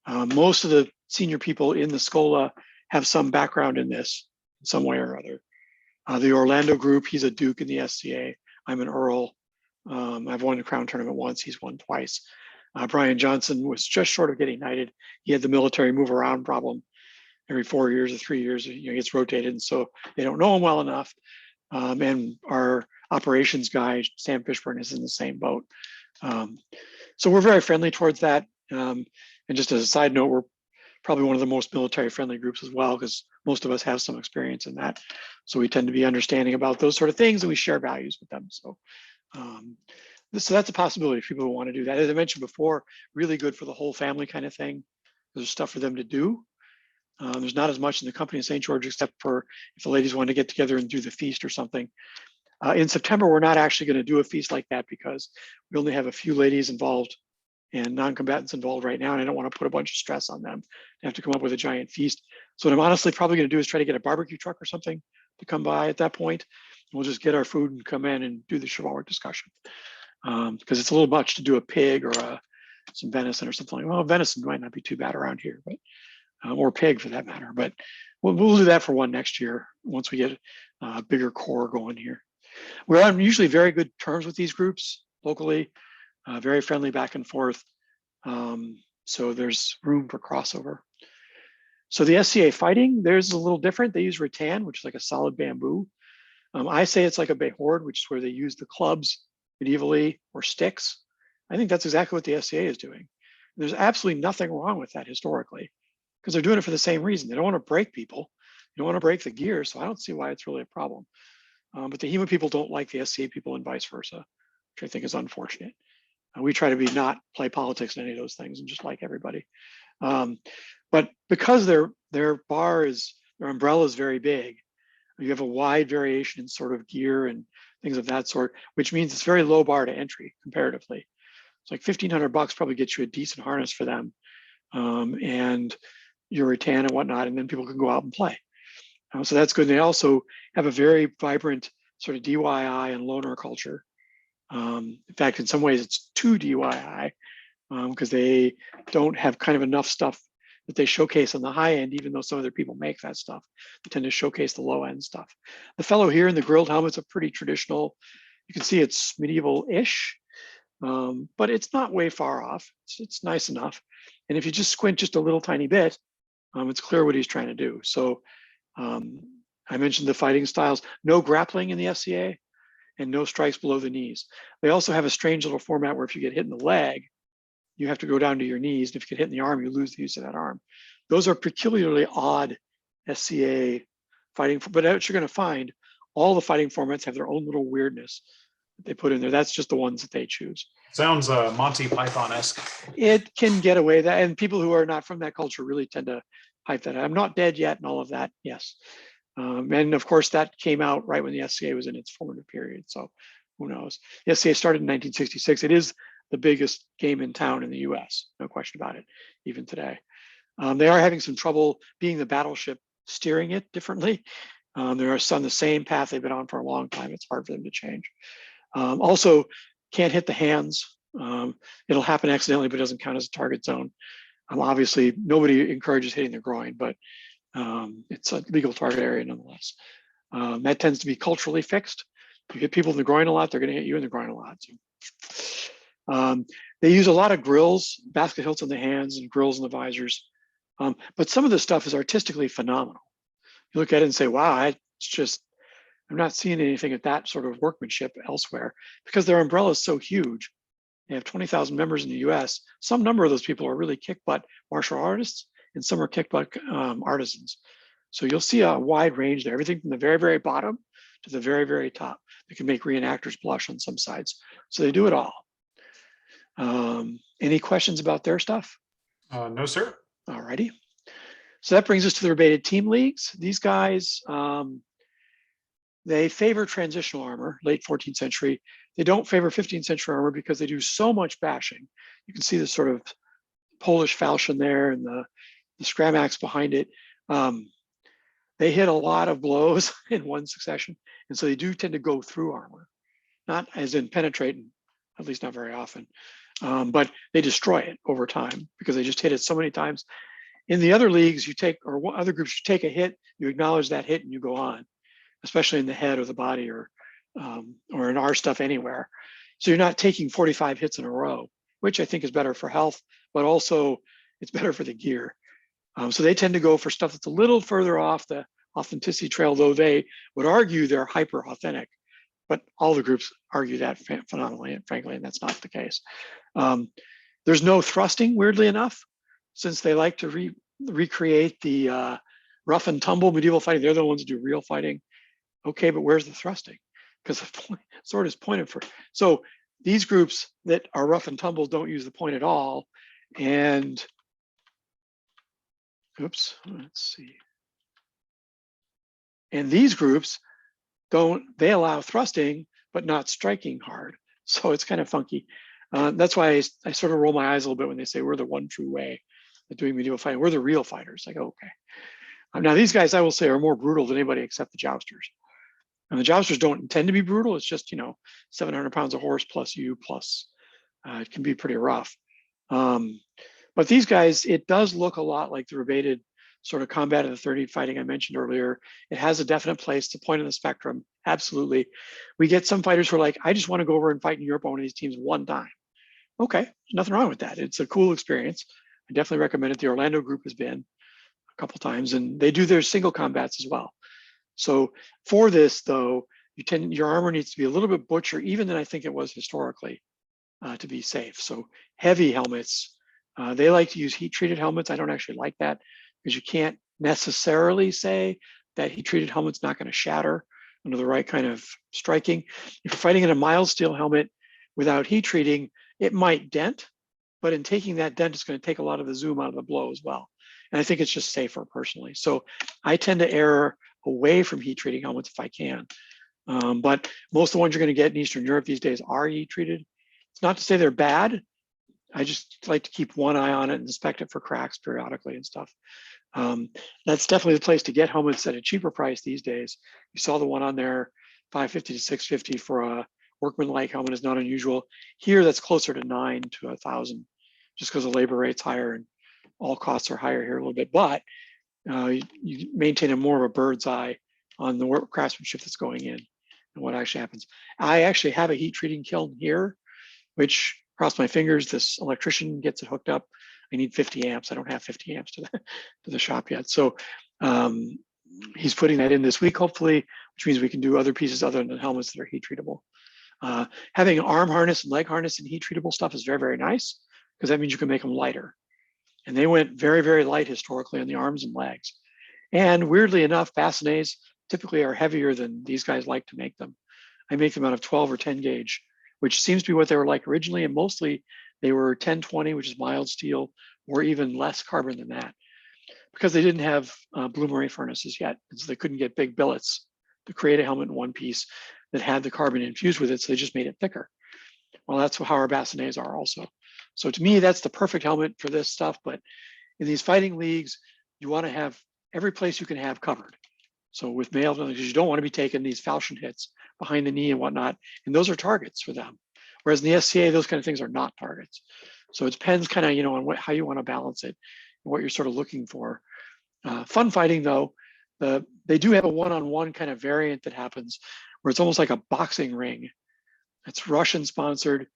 Most of the senior people in the Schola have some background in this in some way or other. The Orlando group, he's a Duke in the SCA. I'm an Earl. I've won the Crown tournament once, he's won twice. Brian Johnson was just short of getting knighted. He had the military move around problem. Every 4 years or 3 years, he gets rotated, and so they don't know him well enough. And our operations guy, Sam Fishburne, is in the same boat. So we're very friendly towards that. And just as a side note, we're probably one of the most military friendly groups as well, because most of us have some experience in that. So we tend to be understanding about those sort of things, and we share values with them. So that's a possibility for people who want to do that. As I mentioned before, really good for the whole family kind of thing. There's stuff for them to do. There's not as much in the company in St. George, except for if the ladies want to get together and do the feast or something. In September, we're not actually going to do a feast like that because we only have a few ladies involved and non-combatants involved right now, and I don't want to put a bunch of stress on them. They have to come up with a giant feast. So what I'm honestly probably going to do is try to get a barbecue truck or something to come by at that point. We'll just get our food and come in and do the chivalric discussion. Because it's a little much to do a pig or some venison or something like. Well, venison might not be too bad around here, but or pig for that matter. But we'll do that for one next year once we get a bigger core going here. We're on usually very good terms with these groups locally, very friendly back and forth. So there's room for crossover. So the SCA fighting, there's a little different. They use rattan, which is like a solid bamboo. I say it's like a behord, which is where they use the clubs medievally or sticks. I think that's exactly what the SCA is doing. There's absolutely nothing wrong with that historically, because they're doing it for the same reason. They don't want to break people. They don't want to break the gear. So I don't see why it's really a problem. But the HEMA people don't like the SCA people and vice versa, which I think is unfortunate. We try to not play politics in any of those things and just like everybody. But because their umbrella is very big, you have a wide variation in sort of gear and things of that sort, which means it's very low bar to entry comparatively. It's like $1,500 probably gets you a decent harness for them, and your rattan and whatnot, and then people can go out and play. So that's good. They also have a very vibrant sort of DIY and loaner culture. In fact, in some ways it's too DIY because they don't have kind of enough stuff that they showcase on the high end, even though some of their people make that stuff. They tend to showcase the low end stuff. The fellow here in the grilled helmet's a pretty traditional, you can see it's medieval-ish, but it's not way far off. It's nice enough. And if you just squint just a little tiny bit, it's clear what he's trying to do. So I mentioned the fighting styles, no grappling in the SCA and no strikes below the knees. They also have a strange little format where if you get hit in the leg, you have to go down to your knees. And if you get hit in the arm, you lose the use of that arm. Those are peculiarly odd SCA fighting, but what you're going to find, all the fighting formats have their own little weirdness that they put in there. That's just the ones that they choose. Sounds Monty Python-esque. It can get away that, and people who are not from that culture really tend to hype that. I'm not dead yet and all of that, yes. And of course, that came out right when the SCA was in its formative period. So who knows? The SCA started in 1966. It is the biggest game in town in the US, no question about it, even today. They are having some trouble being the battleship, steering it differently. They're on the same path they've been on for a long time. It's hard for them to change. Also, can't hit the hands. It'll happen accidentally, but it doesn't count as a target zone. Obviously, nobody encourages hitting the groin, but it's a legal target area nonetheless. That tends to be culturally fixed. If you hit people in the groin a lot, they're going to hit you in the groin a lot. So, they use a lot of grills, basket hilts on the hands and grills in the visors. But some of the stuff is artistically phenomenal. You look at it and say, wow, I'm not seeing anything at that sort of workmanship elsewhere, because their umbrella is so huge. They have 20,000 members in the US. Some number of those people are really kick butt martial artists, and some are kick butt artisans. So you'll see a wide range there, everything from the very, very bottom to the very, very top. They can make reenactors blush on some sides. So they do it all. Any questions about their stuff? No, sir. All righty. So that brings us to the Rebated team leagues. These guys, they favor transitional armor, late 14th century. They don't favor 15th century armor because they do so much bashing. You can see the sort of Polish falchion there and the scram axe behind it. They hit a lot of blows in one succession. And so they do tend to go through armor, not as in penetrating, at least not very often, but they destroy it over time because they just hit it so many times. In the other leagues, you take, or other groups, you take a hit, you acknowledge that hit and you go on, especially in the head or the body or in our stuff anywhere. So you're not taking 45 hits in a row, which I think is better for health, but also it's better for the gear. So they tend to go for stuff that's a little further off the authenticity trail, though they would argue they're hyper authentic, but all the groups argue that phenomenally, and frankly, and that's not the case. There's no thrusting, weirdly enough, since they like to recreate the rough and tumble medieval fighting. They're the ones that do real fighting. Okay, but where's the thrusting? Because the sword is pointed for. So these groups that are rough and tumble don't use the point at all. And oops, let's see. And these groups they allow thrusting, but not striking hard. So it's kind of funky. That's why I sort of roll my eyes a little bit when they say we're the one true way of doing medieval fighting. We're the real fighters. Like, okay. Now these guys, I will say, are more brutal than anybody except the jousters. And the jousters don't intend to be brutal. It's just, 700 pounds of horse plus you plus, it can be pretty rough. But these guys, it does look a lot like the rebated sort of combat of the 30 fighting I mentioned earlier. It has a definite place, the point of the spectrum. Absolutely. We get some fighters who are like, I just want to go over and fight in Europe on one of these teams one time. Okay, nothing wrong with that. It's a cool experience. I definitely recommend it. The Orlando group has been a couple times, and they do their single combats as well. So for this, though, your armor needs to be a little bit butcher, even than I think it was historically, to be safe. So heavy helmets, they like to use heat-treated helmets. I don't actually like that because you can't necessarily say that heat-treated helmet's not going to shatter under the right kind of striking. If you're fighting in a mild steel helmet without heat treating, it might dent, but in taking that dent, it's going to take a lot of the zoom out of the blow as well. And I think it's just safer personally. So I tend to err away from heat treating helmets if I can. But most of the ones you're going to get in Eastern Europe these days are heat treated. It's not to say they're bad. I just like to keep one eye on it and inspect it for cracks periodically and stuff. That's definitely the place to get helmets at a cheaper price these days. You saw the one on there, $550 to $650 for a workman-like helmet is not unusual. Here, that's closer to $900 to $1,000, just because the labor rate's higher and all costs are higher here a little bit. But you maintain a more of a bird's eye on the work craftsmanship that's going in and what actually happens. I actually have a heat treating kiln here, which, cross my fingers, this electrician gets it hooked up. I need 50 amps. I don't have 50 amps to the shop yet. So he's putting that in this week, hopefully, which means we can do other pieces other than helmets that are heat treatable. Having arm harness and leg harness and heat treatable stuff is very, very nice because that means you can make them lighter. And they went very, very light historically on the arms and legs. And weirdly enough, bassinets typically are heavier than these guys like to make them. I make them out of 12 or 10 gauge, which seems to be what they were like originally. And mostly they were 1020, which is mild steel, or even less carbon than that, because they didn't have blue moray furnaces yet. And so they couldn't get big billets to create a helmet in one piece that had the carbon infused with it. So they just made it thicker. Well, that's how our bassinets are also. So to me, that's the perfect helmet for this stuff. But in these fighting leagues, you want to have every place you can have covered. So with male, because you don't want to be taking these falchion hits behind the knee and whatnot. And those are targets for them. Whereas in the SCA, those kind of things are not targets. So it depends kind of, on how you want to balance it and what you're sort of looking for. Fun fighting though, they do have a one-on-one kind of variant that happens where it's almost like a boxing ring. It's Russian sponsored,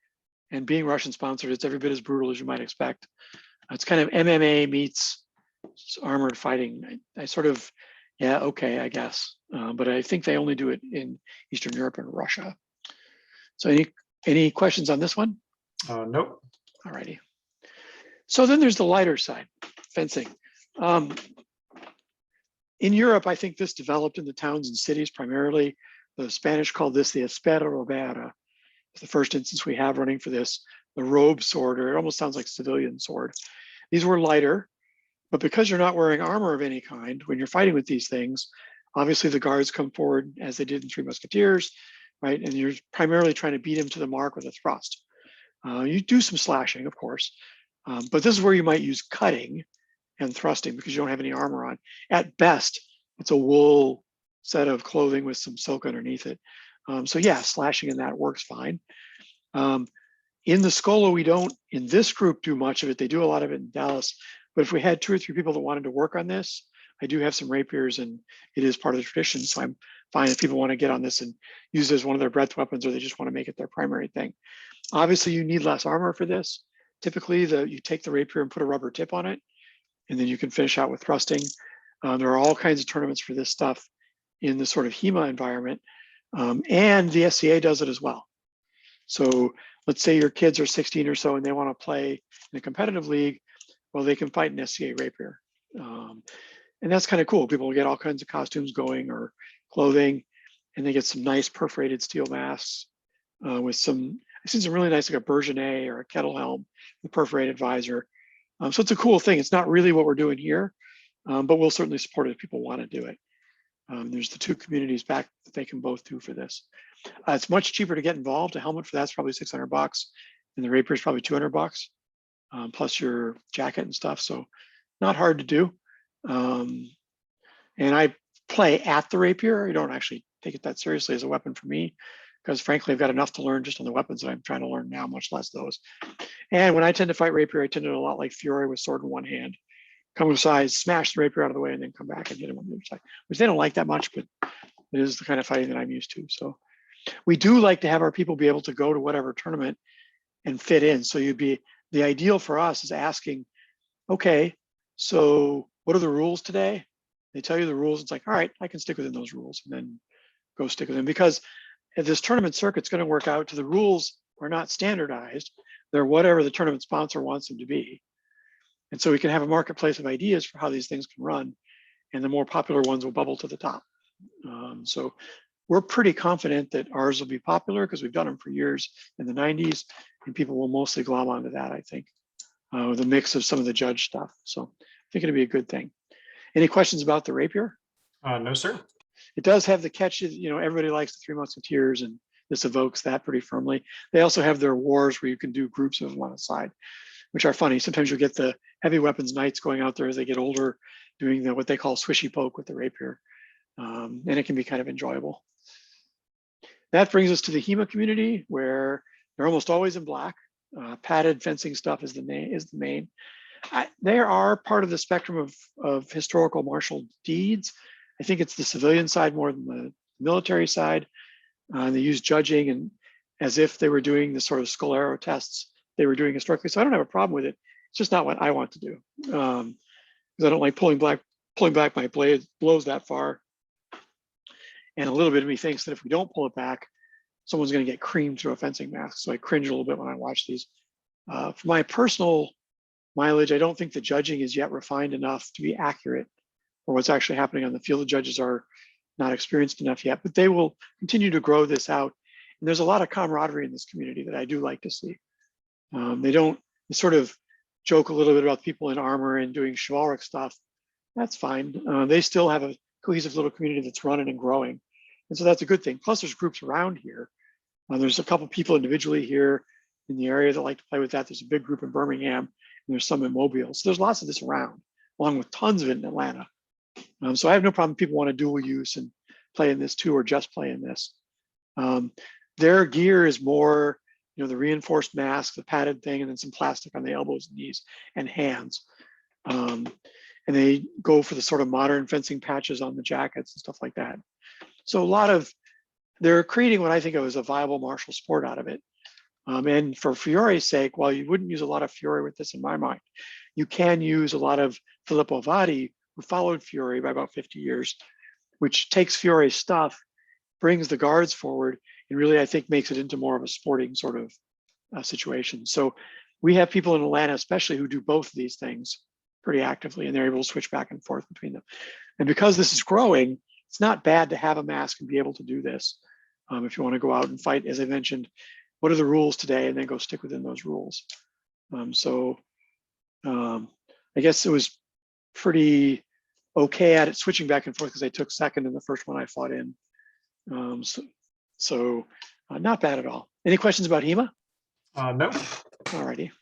and being Russian sponsored, it's every bit as brutal as you might expect. It's kind of MMA meets armored fighting. I sort of, yeah, okay, I guess. But I think they only do it in Eastern Europe and Russia. So any questions on this one? Nope. All righty. So then there's the lighter side, fencing. In Europe, I think this developed in the towns and cities primarily. The Spanish called this the espada robera. It's the first instance we have running for this, the robe sword, or it almost sounds like civilian sword. These were lighter, but because you're not wearing armor of any kind, when you're fighting with these things, obviously the guards come forward as they did in Three Musketeers, right? And you're primarily trying to beat him to the mark with a thrust. You do some slashing, of course, but this is where you might use cutting and thrusting because you don't have any armor on. At best, it's a wool set of clothing with some silk underneath it. So yeah, slashing in that works fine. In the Schola, we don't, in this group, do much of it. They do a lot of it in Dallas, But if we had 2 or 3 people that wanted to work on this, I do have some rapiers, and it is part of the tradition. So I'm fine if people want to get on this and use it as one of their breadth weapons, or they just want to make it their primary thing. Obviously, you need less armor for this. Typically, you take the rapier and put a rubber tip on it, and then you can finish out with thrusting. There are all kinds of tournaments for this stuff in the sort of HEMA environment, and the SCA does it as well. So let's say your kids are 16 or so and they want to play in a competitive league, well, they can fight an SCA rapier. And that's kind of cool. People get all kinds of costumes going or clothing, and they get some nice perforated steel masks with some, I've seen some really nice, like a Bergenet or a kettle helm with perforated visor. So it's a cool thing. It's not really what we're doing here, but we'll certainly support it if people want to do it. There's the 2 communities back that they can both do for this. It's much cheaper to get involved. A helmet for that's probably $600, and the rapier is probably $200, plus your jacket and stuff. So not hard to do. And I play at the rapier. I don't actually take it that seriously as a weapon for me, because frankly, I've got enough to learn just on the weapons that I'm trying to learn now, much less those. And when I tend to fight rapier, I tend to do a lot like Fury with sword in one hand. Come aside, smash the rapier out of the way, and then come back and hit him on the other side, which they don't like that much, but it is the kind of fighting that I'm used to. So we do like to have our people be able to go to whatever tournament and fit in. So the ideal for us is asking, okay, so what are the rules today? They tell you the rules. It's like, all right, I can stick within those rules, and then go stick with them, because if this tournament circuit's going to work out to the rules are not standardized. They're whatever the tournament sponsor wants them to be. And so we can have a marketplace of ideas for how these things can run, and the more popular ones will bubble to the top. So we're pretty confident that ours will be popular because we've done them for years in the 90s, and people will mostly glom onto that, I think, with a mix of some of the judge stuff. So I think it'll be a good thing. Any questions about the rapier? No, sir. It does have the catch, everybody likes the 3 Musketeers, and this evokes that pretty firmly. They also have their wars where you can do groups of them on a side, which are funny. Sometimes you'll get the heavy weapons knights going out there as they get older, doing what they call swishy poke with the rapier. And it can be kind of enjoyable. That brings us to the HEMA community, where they're almost always in black. Padded fencing stuff is the main. They are part of the spectrum of historical martial deeds. I think it's the civilian side more than the military side. They use judging and as if they were doing the sort of skull arrow tests they were doing historically. So I don't have a problem with it. It's just not what I want to do, because I don't like pulling back my blade blows that far. And a little bit of me thinks that if we don't pull it back, someone's going to get creamed through a fencing mask. So I cringe a little bit when I watch these. For my personal mileage, I don't think the judging is yet refined enough to be accurate for what's actually happening on the field. The judges are not experienced enough yet, but they will continue to grow this out. And there's a lot of camaraderie in this community that I do like to see. They sort of joke a little bit about people in armor and doing chivalric stuff. That's fine. They still have a cohesive little community that's running and growing. And so that's a good thing. Plus there's groups around here. There's a couple people individually here in the area that like to play with that. There's a big group in Birmingham, and there's some in Mobile. So there's lots of this around, along with tons of it in Atlanta. So I have no problem if people want to dual use and play in this too, or just play in this. Their gear is more, the reinforced mask, the padded thing, and then some plastic on the elbows and knees and hands. And they go for the sort of modern fencing patches on the jackets and stuff like that. So they're creating what I think of as a viable martial sport out of it. And for Fiore's sake, while you wouldn't use a lot of Fiore with this in my mind, you can use a lot of Filippo Vadi, who followed Fiore by about 50 years, which takes Fiore's stuff, brings the guards forward, and really, I think, makes it into more of a sporting sort of situation. So we have people in Atlanta, especially, who do both of these things pretty actively, and they're able to switch back and forth between them. And because this is growing, it's not bad to have a mask and be able to do this. If you want to go out and fight, as I mentioned, what are the rules today, and then go stick within those rules. I guess it was pretty okay at it, switching back and forth, because I took second in the first one I fought in. Not bad at all. Any questions about HEMA? No. Alrighty.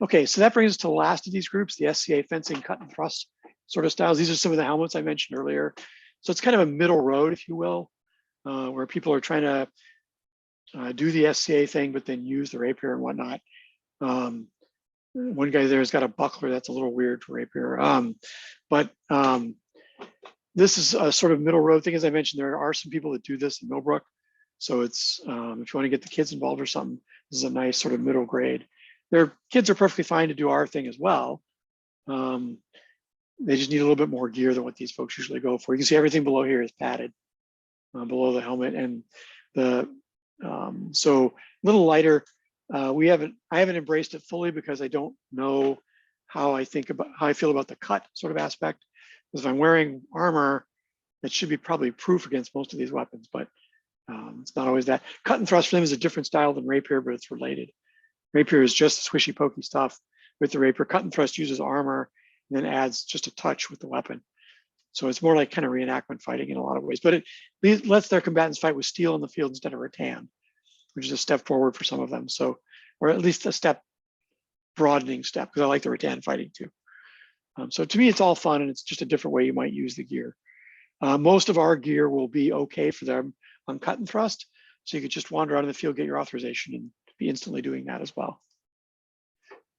Okay, so that brings us to the last of these groups, the SCA fencing cut and thrust sort of styles. These are some of the helmets I mentioned earlier. So it's kind of a middle road, if you will, where people are trying to do the SCA thing, but then use the rapier and whatnot. One guy there has got a buckler that's a little weird for rapier. But this is a sort of middle road thing. As I mentioned, there are some people that do this in Millbrook. So it's, if you want to get the kids involved or something, this is a nice sort of middle grade. Their kids are perfectly fine to do our thing as well. They just need a little bit more gear than what these folks usually go for. You can see everything below here is padded below the helmet, and the so a little lighter. I haven't embraced it fully because I don't know how I feel about the cut sort of aspect. Because if I'm wearing armor, it should be probably proof against most of these weapons, but it's not always that. Cut and thrust for them is a different style than rapier, but it's related. Rapier is just swishy pokey stuff with the rapier. Cut and thrust uses armor and then adds just a touch with the weapon. So it's more like kind of reenactment fighting in a lot of ways, but it lets their combatants fight with steel in the field instead of rattan, which is a step forward for some of them. So, or at least a step broadening step, because I like the rattan fighting too. So to me, it's all fun, and it's just a different way you might use the gear. Most of our gear will be okay for them on cut and thrust. So you could just wander out of the field, get your authorization, and be instantly doing that as well.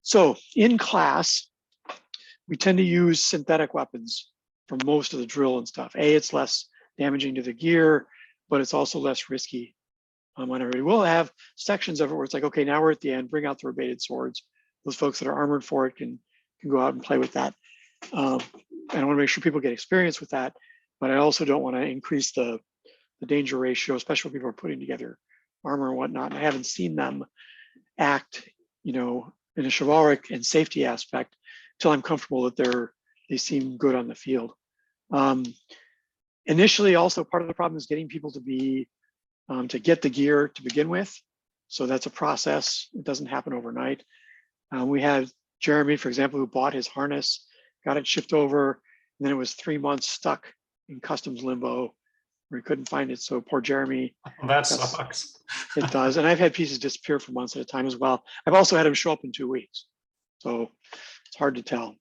So in class, we tend to use synthetic weapons for most of the drill and stuff. It's less damaging to the gear, but it's also less risky on everybody. We'll have sections of it where it's like, okay, now we're at the end, bring out the rebated swords. Those folks that are armored for it can go out and play with that. And I want to make sure people get experience with that, but I also don't want to increase the danger ratio, especially when people are putting together armor and whatnot. And I haven't seen them act, in a chivalric and safety aspect till I'm comfortable that they seem good on the field. Initially, also part of the problem is getting people to get the gear to begin with. So that's a process. It doesn't happen overnight. We had Jeremy, for example, who bought his harness, got it shipped over, and then it was 3 months stuck in customs limbo where he couldn't find it. So poor Jeremy. That sucks. It does. And I've had pieces disappear for months at a time as well. I've also had them show up in 2 weeks. So it's hard to tell.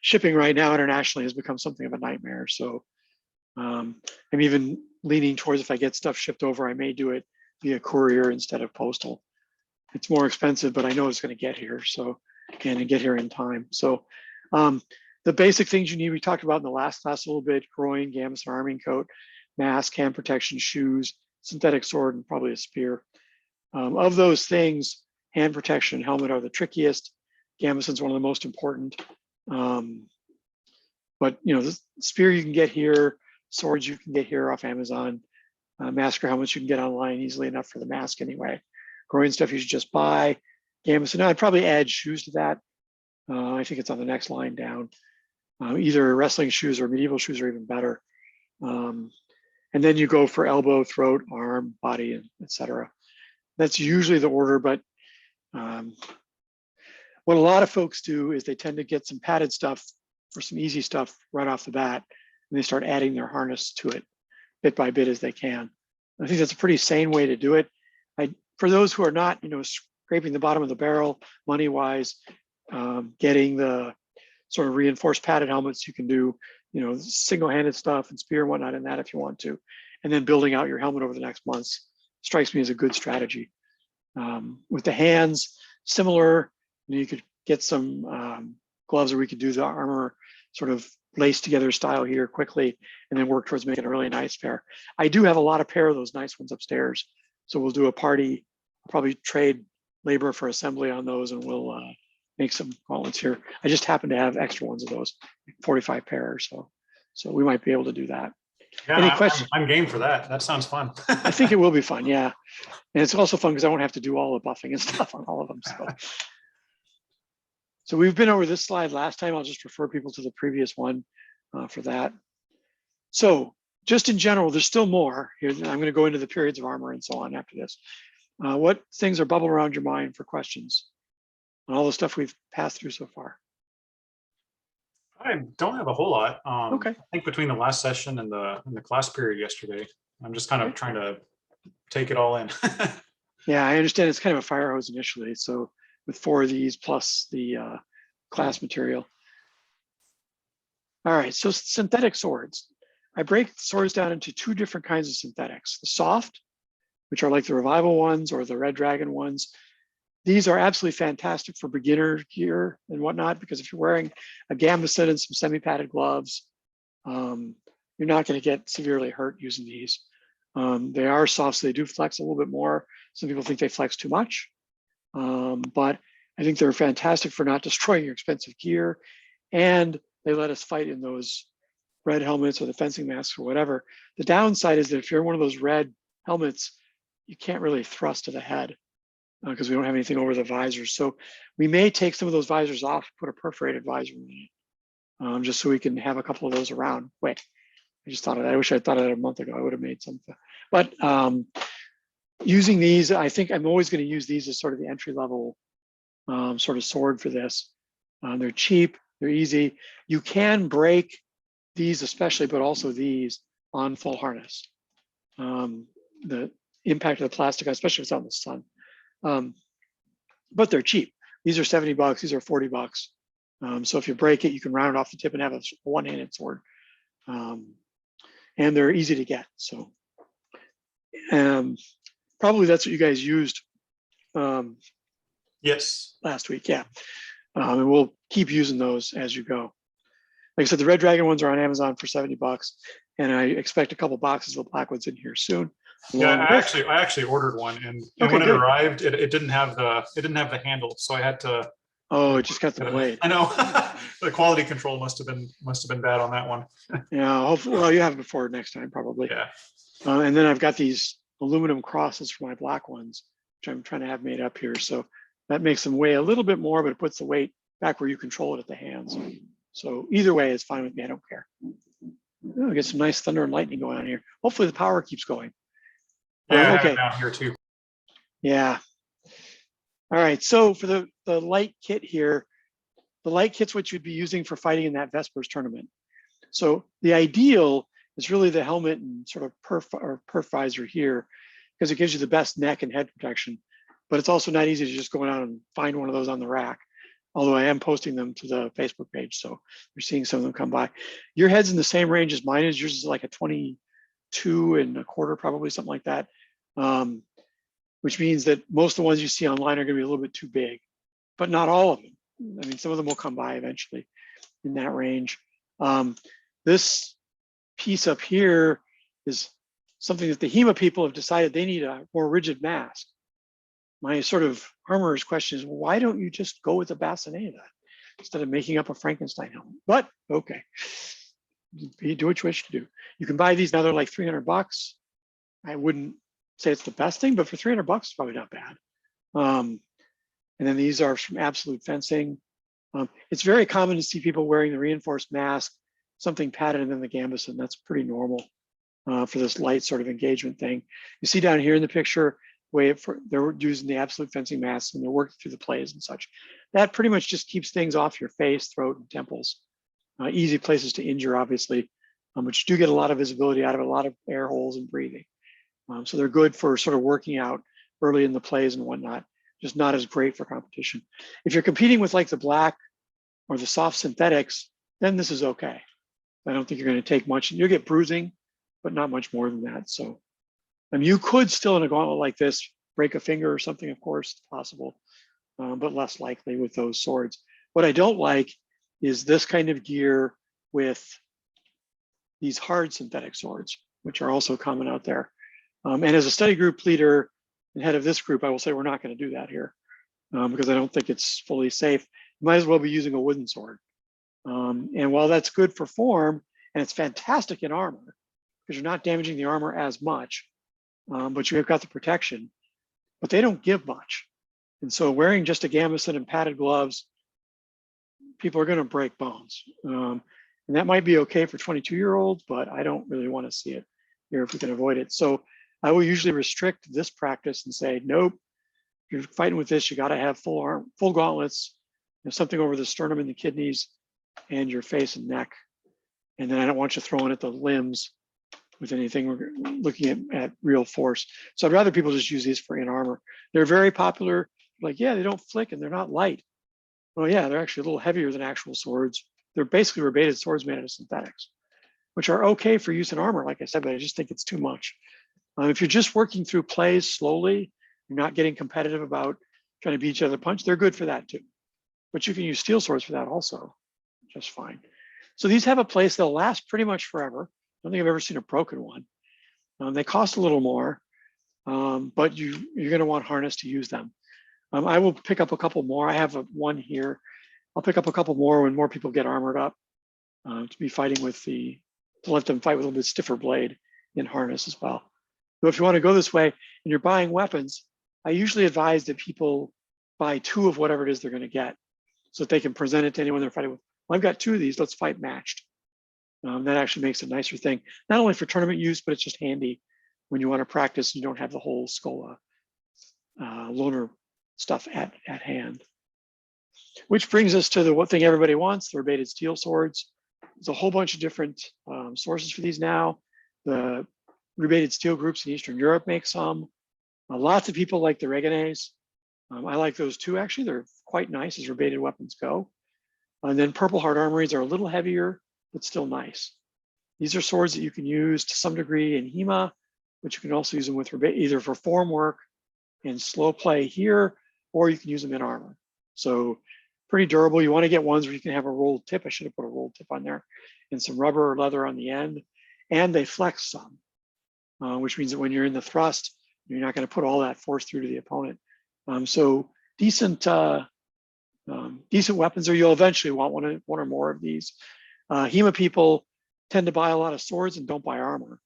Shipping right now internationally has become something of a nightmare. So I'm even leaning towards, if I get stuff shipped over, I may do it via courier instead of postal. It's more expensive, but I know it's going to get here. So, and get here in time. So the basic things you need, we talked about in the last class a little bit: groin, gambeson, arming coat, mask, hand protection, shoes, synthetic sword, and probably a spear. Of those things, hand protection and helmet are the trickiest. Gambeson's one of the most important. But the spear you can get here, swords you can get here off Amazon, mask or helmets you can get online easily enough for the mask anyway. Groin stuff you should just buy. Gambeson, I'd probably add shoes to that. I think it's on the next line down. Either wrestling shoes or medieval shoes are even better. And then you go for elbow, throat, arm, body, and etc. That's usually the order, but what a lot of folks do is they tend to get some padded stuff for some easy stuff right off the bat, and they start adding their harness to it bit by bit as they can. I think that's a pretty sane way to do it. For those who are not, scraping the bottom of the barrel money-wise, getting the sort of reinforced padded helmets, you can do, single-handed stuff and spear and whatnot in that if you want to, and then building out your helmet over the next months strikes me as a good strategy. With the hands, similar. You could get some gloves, or we could do the armor sort of lace together style here quickly, and then work towards making a really nice pair. I do have a lot of pair of those nice ones upstairs, so we'll do a party. I'll probably trade labor for assembly on those, and we'll make some gauntlets here. I just happen to have extra ones of those, 45 pair or so. So we might be able to do that. Yeah, Any questions? I'm game for that. That sounds fun. I think it will be fun, yeah. And it's also fun because I won't have to do all the buffing and stuff on all of them. So we've been over this slide last time. I'll just refer people to the previous one for that. So just in general, there's still more here. I'm going to go into the periods of armor and so on after this. What things are bubbling around your mind for questions on all the stuff we've passed through so far? I don't have a whole lot. Okay. I think between the last session and the class period yesterday, I'm just kind of trying to take it all in. Yeah, I understand it's kind of a fire hose initially. So with 4 of these plus the class material. All right, so synthetic swords. I break swords down into 2 different kinds of synthetics: the soft, which are like the revival ones or the red dragon ones. These are absolutely fantastic for beginner gear and whatnot, because if you're wearing a gambeson and some semi-padded gloves, you're not going to get severely hurt using these. They are soft, so they do flex a little bit more. Some people think they flex too much, but I think they're fantastic for not destroying your expensive gear. And they let us fight in those red helmets or the fencing masks or whatever. The downside is that if you're in one of those red helmets, you can't really thrust to the head because we don't have anything over the visors. So we may take some of those visors off, put a perforated visor in it, just so we can have a couple of those around. Wait, I just thought of that. I wish I thought of that a month ago. I would have made something. But using these, I think I'm always going to use these as sort of the entry level sort of sword for this. They're cheap, they're easy. You can break these especially, but also these on full harness. The impact of the plastic, especially if it's out in the sun. But they're cheap. These are $70, these are $40. So if you break it, you can round it off the tip and have a one-handed sword. And they're easy to get. So probably that's what you guys used Yes. last week, yeah. And we'll keep using those as you go. Like I said, the Red Dragon ones are on Amazon for $70, and I expect a couple boxes of black ones in here soon. Yeah, I actually ordered one, and Okay, when it good. arrived, it didn't have the handle, so I had to. Oh, it just got the blade. I know. The quality control must have been bad on that one. Yeah, hopefully, well, you have it before next time, probably. Yeah. And then I've got these aluminum crosses for my black ones, which I'm trying to have made up here. So that makes them weigh a little bit more, but it puts the weight back where you control it at the hands. So either way is fine with me. I don't care. Oh, get some nice thunder and lightning going on here. Hopefully the power keeps going. Yeah, okay. Down here too. Yeah. All right. So for the light kit here, the light kit's what you'd be using for fighting in that Vespers tournament. So the ideal is really the helmet and sort of perf visor here, because it gives you the best neck and head protection. But it's also not easy to just go out and find one of those on the rack. Although I am posting them to the Facebook page, so you're seeing some of them come by. Your head's in the same range as mine is. Yours is like a 22 1/4, probably something like that. Which means that most of the ones you see online are going to be a little bit too big, but not all of them. I mean, some of them will come by eventually in that range. This piece up here is something that the HEMA people have decided they need a more rigid mask. My sort of armorer's question is, why don't you just go with a bassinet then, instead of making up a Frankenstein helmet? But okay, you do what you wish to do. You can buy these now, they're like $300. I wouldn't say it's the best thing, but for $300, it's probably not bad. And then these are from Absolute Fencing. It's very common to see people wearing the reinforced mask, something padded, and then the gambeson. That's pretty normal for this light sort of engagement thing. You see down here in the picture, they're using the Absolute Fencing masks and they're working through the plays and such. That pretty much just keeps things off your face, throat, and temples. Easy places to injure, obviously, but you do get a lot of visibility out of it, a lot of air holes and breathing. So they're good for sort of working out early in the plays and whatnot, just not as great for competition. If you're competing with like the black or the soft synthetics, then this is okay. I don't think you're going to take much. You'll get bruising, but not much more than that. So you could still in a gauntlet like this break a finger or something, of course, it's possible, but less likely with those swords. What I don't like is this kind of gear with these hard synthetic swords, which are also common out there. And as a study group leader and head of this group, I will say we're not going to do that here because I don't think it's fully safe. You might as well be using a wooden sword. And while that's good for form, and it's fantastic in armor, because you're not damaging the armor as much, but you've got the protection, but they don't give much. And so wearing just a gambeson and padded gloves, people are going to break bones. And that might be okay for 22-year-olds, but I don't really want to see it here if we can avoid it. So I will usually restrict this practice and say, nope, if you're fighting with this, you got to have full gauntlets, something over the sternum and the kidneys and your face and neck. And then I don't want you throwing at the limbs with anything we're looking at real force. So I'd rather people just use these for in armor. They're very popular. Like, yeah, they don't flick and they're not light. Well, yeah, they're actually a little heavier than actual swords. They're basically rebated swords made out of synthetics, which are okay for use in armor, like I said, but I just think it's too much. If you're just working through plays slowly, you're not getting competitive about trying to beat each other punch, they're good for that too. But you can use steel swords for that also, just fine. So these have a place, they'll last pretty much forever. I don't think I've ever seen a broken one. They cost a little more, but you're gonna want harness to use them. I will pick up a couple more. I have one here. I'll pick up a couple more when more people get armored up to be fighting with to let them fight with a little bit stiffer blade in harness as well. So if you want to go this way and you're buying weapons, I usually advise that people buy 2 of whatever it is they're going to get so that they can present it to anyone they're fighting with. Well, I've got 2 of these, let's fight matched. That actually makes a nicer thing, not only for tournament use, but it's just handy when you want to practice and you don't have the whole Skola loaner stuff at hand. Which brings us to the one thing everybody wants, the rebated steel swords. There's a whole bunch of different sources for these now. The rebated steel groups in Eastern Europe make some. Lots of people like the Reganes. I like those too, actually. They're quite nice as rebated weapons go. And then Purple Heart Armories are a little heavier, but still nice. These are swords that you can use to some degree in HEMA, but you can also use them with either for form work and slow play here, or you can use them in armor. So pretty durable. You want to get ones where you can have a rolled tip. I should have put a rolled tip on there and some rubber or leather on the end. And they flex some, which means that when you're in the thrust, you're not going to put all that force through to the opponent. So decent weapons, or you'll eventually want one or more of these. HEMA people tend to buy a lot of swords and don't buy armor.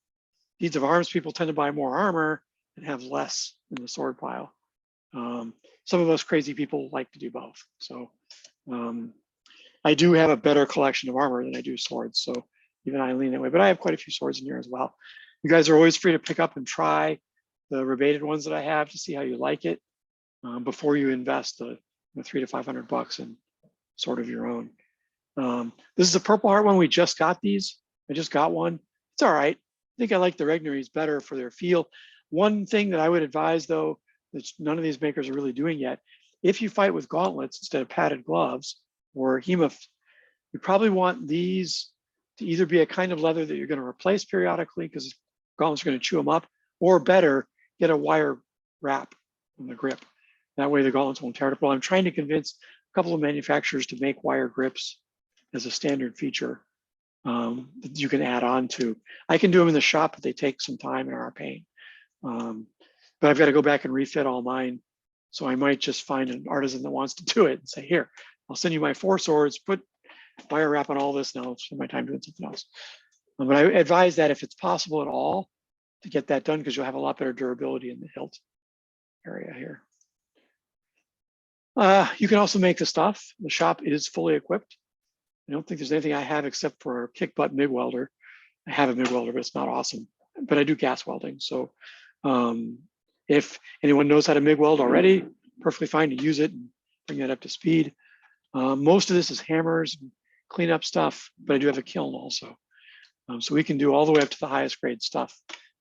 Deeds of Arms people tend to buy more armor and have less in the sword pile. Some of us crazy people like to do both. So I do have a better collection of armor than I do swords. So even I lean that way, but I have quite a few swords in here as well. You guys are always free to pick up and try the rebated ones that I have to see how you like it before you invest the $300 to $500 in sort of your own. This is a Purple Heart one. We just got these. I just got one. It's all right. I think I like the Regneries better for their feel. One thing that I would advise though, that none of these makers are really doing yet, if you fight with gauntlets instead of padded gloves or HEMA, you probably want these to either be a kind of leather that you're going to replace periodically because gauntlets are going to chew them up, or better, get a wire wrap on the grip. That way the gauntlets won't tear it apart. I'm trying to convince a couple of manufacturers to make wire grips as a standard feature that you can add on to. I can do them in the shop, but they take some time and are a pain. But I've got to go back and refit all mine. So I might just find an artisan that wants to do it and say, here, I'll send you my 4 swords, put wire wrap on all this, now I'll spend my time doing something else. But I advise that if it's possible at all to get that done, because you'll have a lot better durability in the hilt area here. You can also make the stuff. The shop is fully equipped. I don't think there's anything I have except for a kick butt MIG welder. I have a MIG welder, but it's not awesome. But I do gas welding. So if anyone knows how to MIG weld already, perfectly fine to use it and bring that up to speed. Most of this is hammers, and cleanup stuff, but I do have a kiln also. So we can do all the way up to the highest grade stuff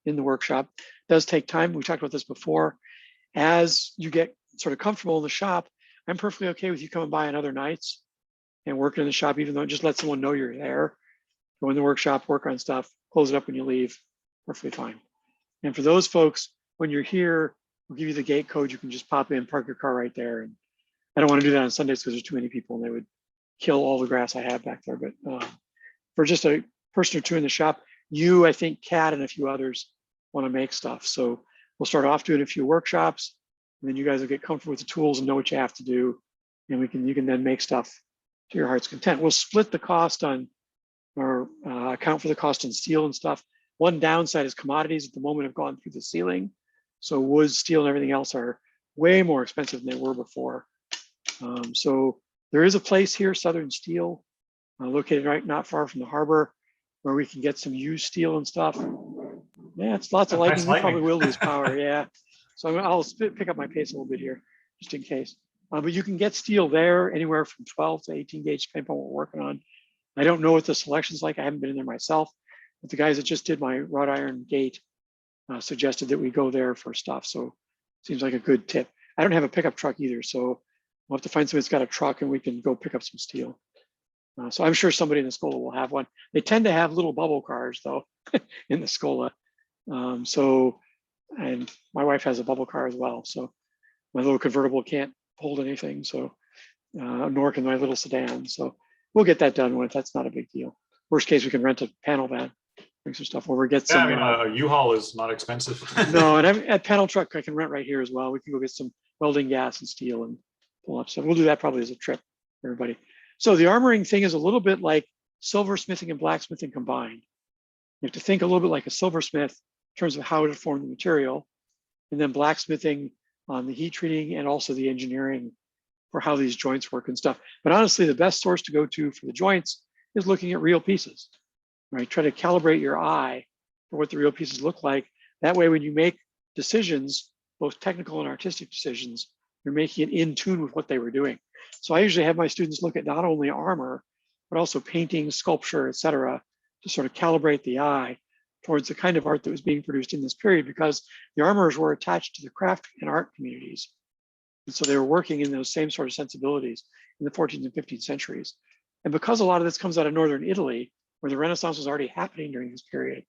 in the workshop. It does take time. We talked about this before. As you get sort of comfortable in the shop, I'm perfectly okay with you coming by on other nights and working in the shop, even though just let someone know you're there. Go in the workshop, work on stuff, close it up when you leave, perfectly fine. And for those folks, when you're here, we'll give you the gate code. You can just pop in, park your car right there. And I don't want to do that on Sundays because there's too many people and they would kill all the grass I have back there. But for just a person or two in the shop, I think Kat and a few others want to make stuff. So we'll start off doing a few workshops, and then you guys will get comfortable with the tools and know what you have to do. And you can then make stuff to your heart's content. We'll split the cost on, or account for the cost on steel and stuff. One downside is commodities at the moment have gone through the ceiling. So wood, steel, and everything else are way more expensive than they were before. So there is a place here, Southern Steel, located right not far from the harbor, where we can get some used steel and stuff. Yeah, it's lots of lightning. We probably will lose power. Yeah. So I'll pick up my pace a little bit here, just in case. But you can get steel there anywhere from 12 to 18 gauge, depending on what we're working on. I don't know what the selection's like. I haven't been in there myself, but the guys that just did my wrought iron gate suggested that we go there for stuff. So seems like a good tip. I don't have a pickup truck either, so we'll have to find somebody that's got a truck and we can go pick up some steel. So I'm sure somebody in the Skola will have one. They tend to have little bubble cars though in the Skola. And my wife has a bubble car as well. So my little convertible can't hold anything. So nor can my little sedan. So we'll get that done with. That's not a big deal. Worst case, we can rent a panel van, bring some stuff over, get some. Yeah, I mean, a U-Haul is not expensive. No, and at panel truck, I can rent right here as well. We can go get some welding gas and steel and pull up. So we'll do that probably as a trip for everybody. So the armoring thing is a little bit like silversmithing and blacksmithing combined. You have to think a little bit like a silversmith in terms of how to form the material, and then blacksmithing on the heat treating and also the engineering for how these joints work and stuff. But honestly, the best source to go to for the joints is looking at real pieces, right? Try to calibrate your eye for what the real pieces look like. That way, when you make decisions, both technical and artistic decisions, you're making it in tune with what they were doing. So I usually have my students look at not only armor, but also painting, sculpture, et cetera, to sort of calibrate the eye towards the kind of art that was being produced in this period, because the armorers were attached to the craft and art communities. And so they were working in those same sort of sensibilities in the 14th and 15th centuries. And because a lot of this comes out of Northern Italy, where the Renaissance was already happening during this period,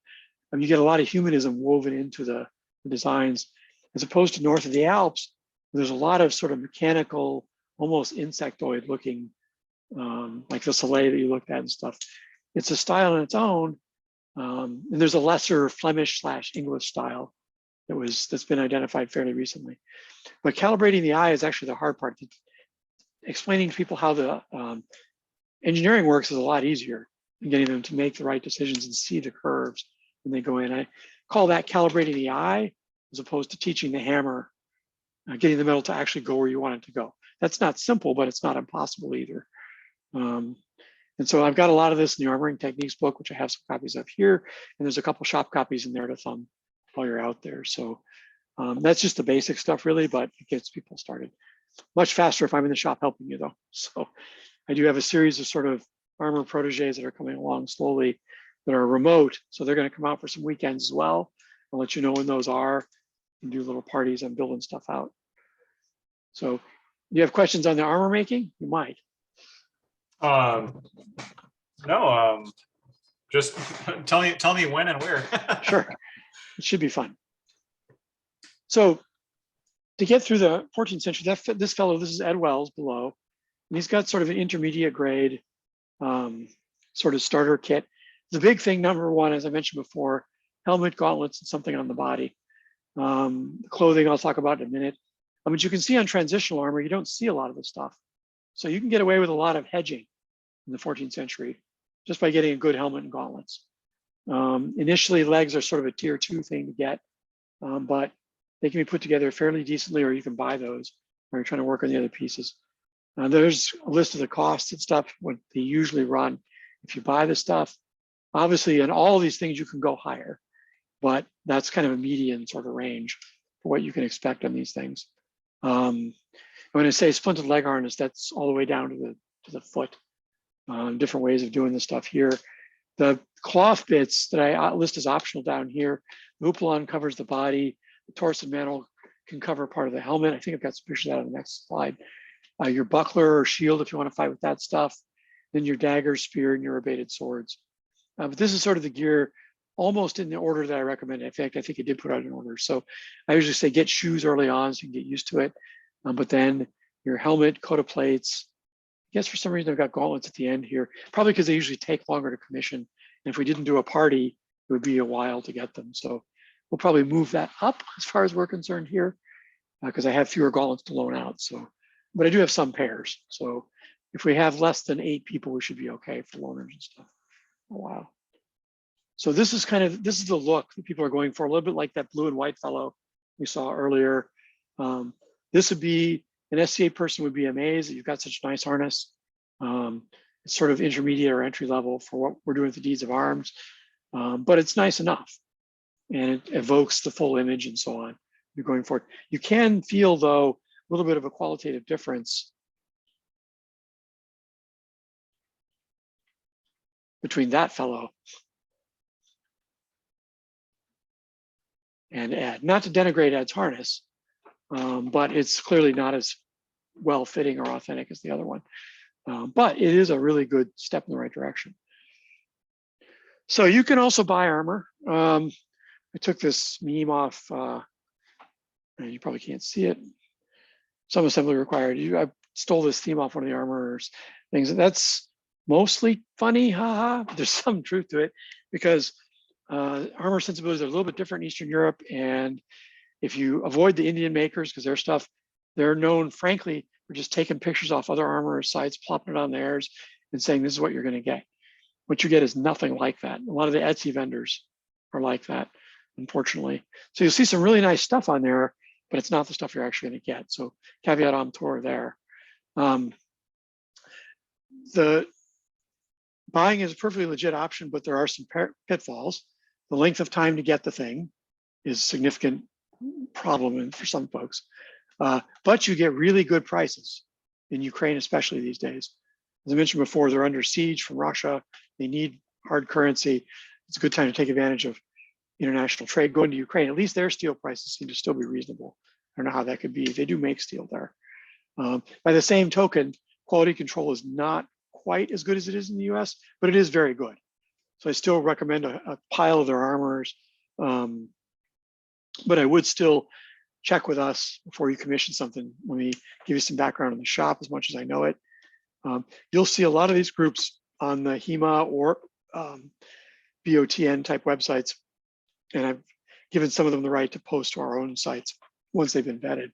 you get a lot of humanism woven into the designs, as opposed to north of the Alps, where there's a lot of sort of mechanical, almost insectoid looking, like the Soleil that you looked at and stuff. It's a style on its own. And there's a lesser Flemish / English style that's been identified fairly recently. But calibrating the eye is actually the hard part. Explaining to people how the engineering works is a lot easier than getting them to make the right decisions and see the curves when they go in. I call that calibrating the eye, as opposed to teaching the hammer, getting the metal to actually go where you want it to go. That's not simple, but it's not impossible either. And so I've got a lot of this in the Armoring Techniques book, which I have some copies of here, and there's a couple shop copies in there to thumb while you're out there. So that's just the basic stuff really, but it gets people started. Much faster if I'm in the shop helping you though. So I do have a series of sort of armor proteges that are coming along slowly that are remote. So they're going to come out for some weekends as well. I'll let you know when those are and do little parties and building stuff out. So you have questions on the armor making? You might. No, just tell me when and where. Sure, it should be fun. So to get through the 14th century, this fellow, this is Ed Wells below, and he's got sort of an intermediate grade sort of starter kit. The big thing, number one, as I mentioned before, helmet, gauntlets, and something on the body. Clothing, I'll talk about in a minute. But you can see on transitional armor, you don't see a lot of this stuff. So you can get away with a lot of hedging in the 14th century just by getting a good helmet and gauntlets. Initially, legs are sort of a tier 2 thing to get, but they can be put together fairly decently, or you can buy those when you're trying to work on the other pieces. There's a list of the costs and stuff, what they usually run. If you buy the stuff, obviously in all of these things, you can go higher, but that's kind of a median sort of range for what you can expect on these things. When I say splinted leg harness, that's all the way down to the foot. Different ways of doing this stuff here. The cloth bits that I list as optional down here, the upilon covers the body, the torso mantle can cover part of the helmet. I think I've got some pictures of that on the next slide. Your buckler or shield, if you want to fight with that stuff, then your dagger, spear, and your rebated swords. But this is sort of the gear almost in the order that I recommend. In fact, I think I did put out an order. So I usually say get shoes early on so you can get used to it. But then your helmet, coat of plates. I guess for some reason I've got gauntlets at the end here, probably because they usually take longer to commission. And if we didn't do a party, it would be a while to get them. So we'll probably move that up as far as we're concerned here, because I have fewer gauntlets to loan out. So, but I do have some pairs. So if we have less than 8 people, we should be okay for loaners and stuff. Oh, wow. So this is the look that people are going for, a little bit like that blue and white fellow we saw earlier. This would be, an SCA person would be amazed that you've got such a nice harness. It's sort of intermediate or entry level for what we're doing with the deeds of arms, but it's nice enough. And it evokes the full image and so on. You're going forward. You can feel, though, a little bit of a qualitative difference between that fellow and Ed. Not to denigrate Ed's harness, but it's clearly not as well fitting or authentic as the other one. But it is a really good step in the right direction. So you can also buy armor. I took this meme off, and you probably can't see it. some assembly required. I stole this theme off one of the Armour's things, and that's mostly funny, haha. But there's some truth to it because Armour sensibilities are a little bit different in Eastern Europe, and if you avoid the Indian makers because their stuff, they're known, frankly, for just taking pictures off other Armour sites, plopping it on theirs, and saying this is what you're going to get. What you get is nothing like that. A lot of the Etsy vendors are like that, unfortunately. So you'll see some really nice stuff on there, but it's not the stuff you're actually going to get. So caveat emptor there. The buying is a perfectly legit option, but there are some pitfalls. The length of time to get the thing is a significant problem for some folks. But you get really good prices in Ukraine, especially these days. As I mentioned before, they're under siege from Russia. They need hard currency. It's a good time to take advantage of international trade going to Ukraine. At least their steel prices seem to still be reasonable. I don't know how that could be. They do make steel there. By the same token, quality control is not quite as good as it is in the US, but it is very good. So I still recommend a pile of their Armours, but I would still check with us before you commission something. Let me give you some background on the shop as much as I know it. You'll see a lot of these groups on the HEMA or BOTN type websites, and I've given some of them the right to post to our own sites once they've been vetted.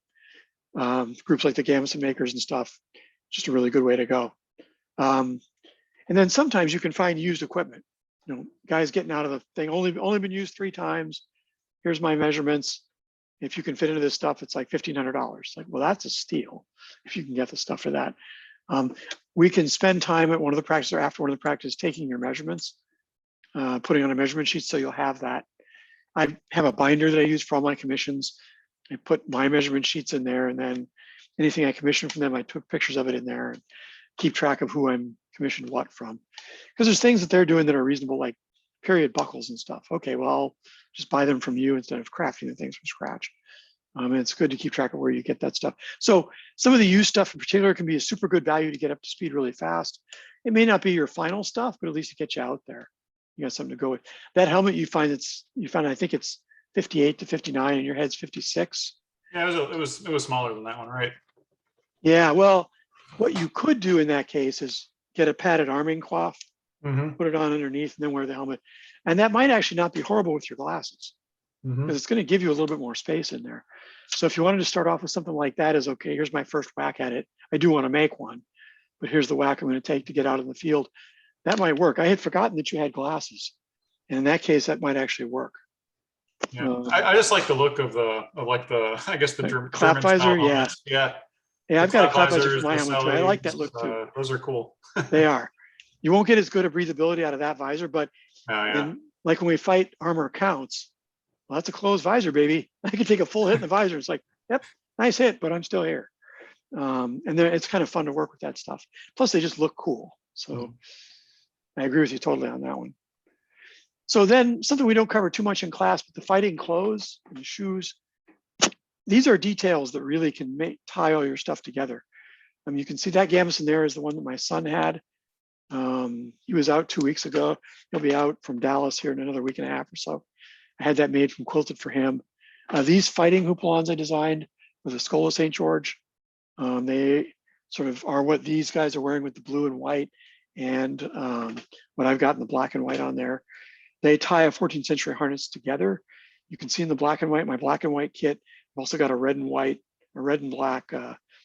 Groups like the Gamson makers and stuff, just a really good way to go. And then sometimes you can find used equipment. You know, guys getting out of the thing, only been used 3 times. Here's my measurements. If you can fit into this stuff, it's like $1,500. Like, well, that's a steal if you can get the stuff for that. We can spend time at one of the practices or after one of the practices taking your measurements, putting on a measurement sheet so you'll have that. I have a binder that I use for all my commissions. I put my measurement sheets in there, and then anything I commission from them, I took pictures of it in there and keep track of who I'm commissioned what from. Because there's things that they're doing that are reasonable, like period buckles and stuff. Okay, well, I'll just buy them from you instead of crafting the things from scratch. And it's good to keep track of where you get that stuff. So some of the used stuff in particular can be a super good value to get up to speed really fast. It may not be your final stuff, but at least it gets you out there. You got something to go with. That helmet you find I think it's 58 to 59 and your head's 56. Yeah, it was smaller than that one, right? Yeah, well, what you could do in that case is get a padded arming cloth, put it on underneath, and then wear the helmet. And that might actually not be horrible with your glasses, because it's going to give you a little bit more space in there. So if you wanted to start off with something like that, is okay, here's my first whack at it. I do want to make one, but here's the whack I'm going to take to get out in the field. That might work. I had forgotten that you had glasses. And in that case, that might actually work. Yeah, I just like the look of I guess the like clap German visor. Yeah, Yeah, I've got a clap visor visors, for my helmet too. I like that look too. Those are cool. They are. You won't get as good a breathability out of that visor, but like when we fight Armour accounts, well, that's a closed visor, baby. I can take a full hit in the visor. It's like, yep, nice hit, but I'm still here. And then it's kind of fun to work with that stuff. Plus, they just look cool. So I agree with you totally on that one. So then something we don't cover too much in class, but the fighting clothes and the shoes, these are details that really can tie all your stuff together. You can see that gambeson there is the one that my son had. He was out 2 weeks ago. He'll be out from Dallas here in another week and a half or so. I had that made from quilted for him. These fighting houppelons I designed with a skull of St. George. They sort of are what these guys are wearing with the blue and white, and what I've got in the black and white on there. They tie a 14th century harness together. You can see in the black and white, my black and white kit. I've also got a red and white, a red and black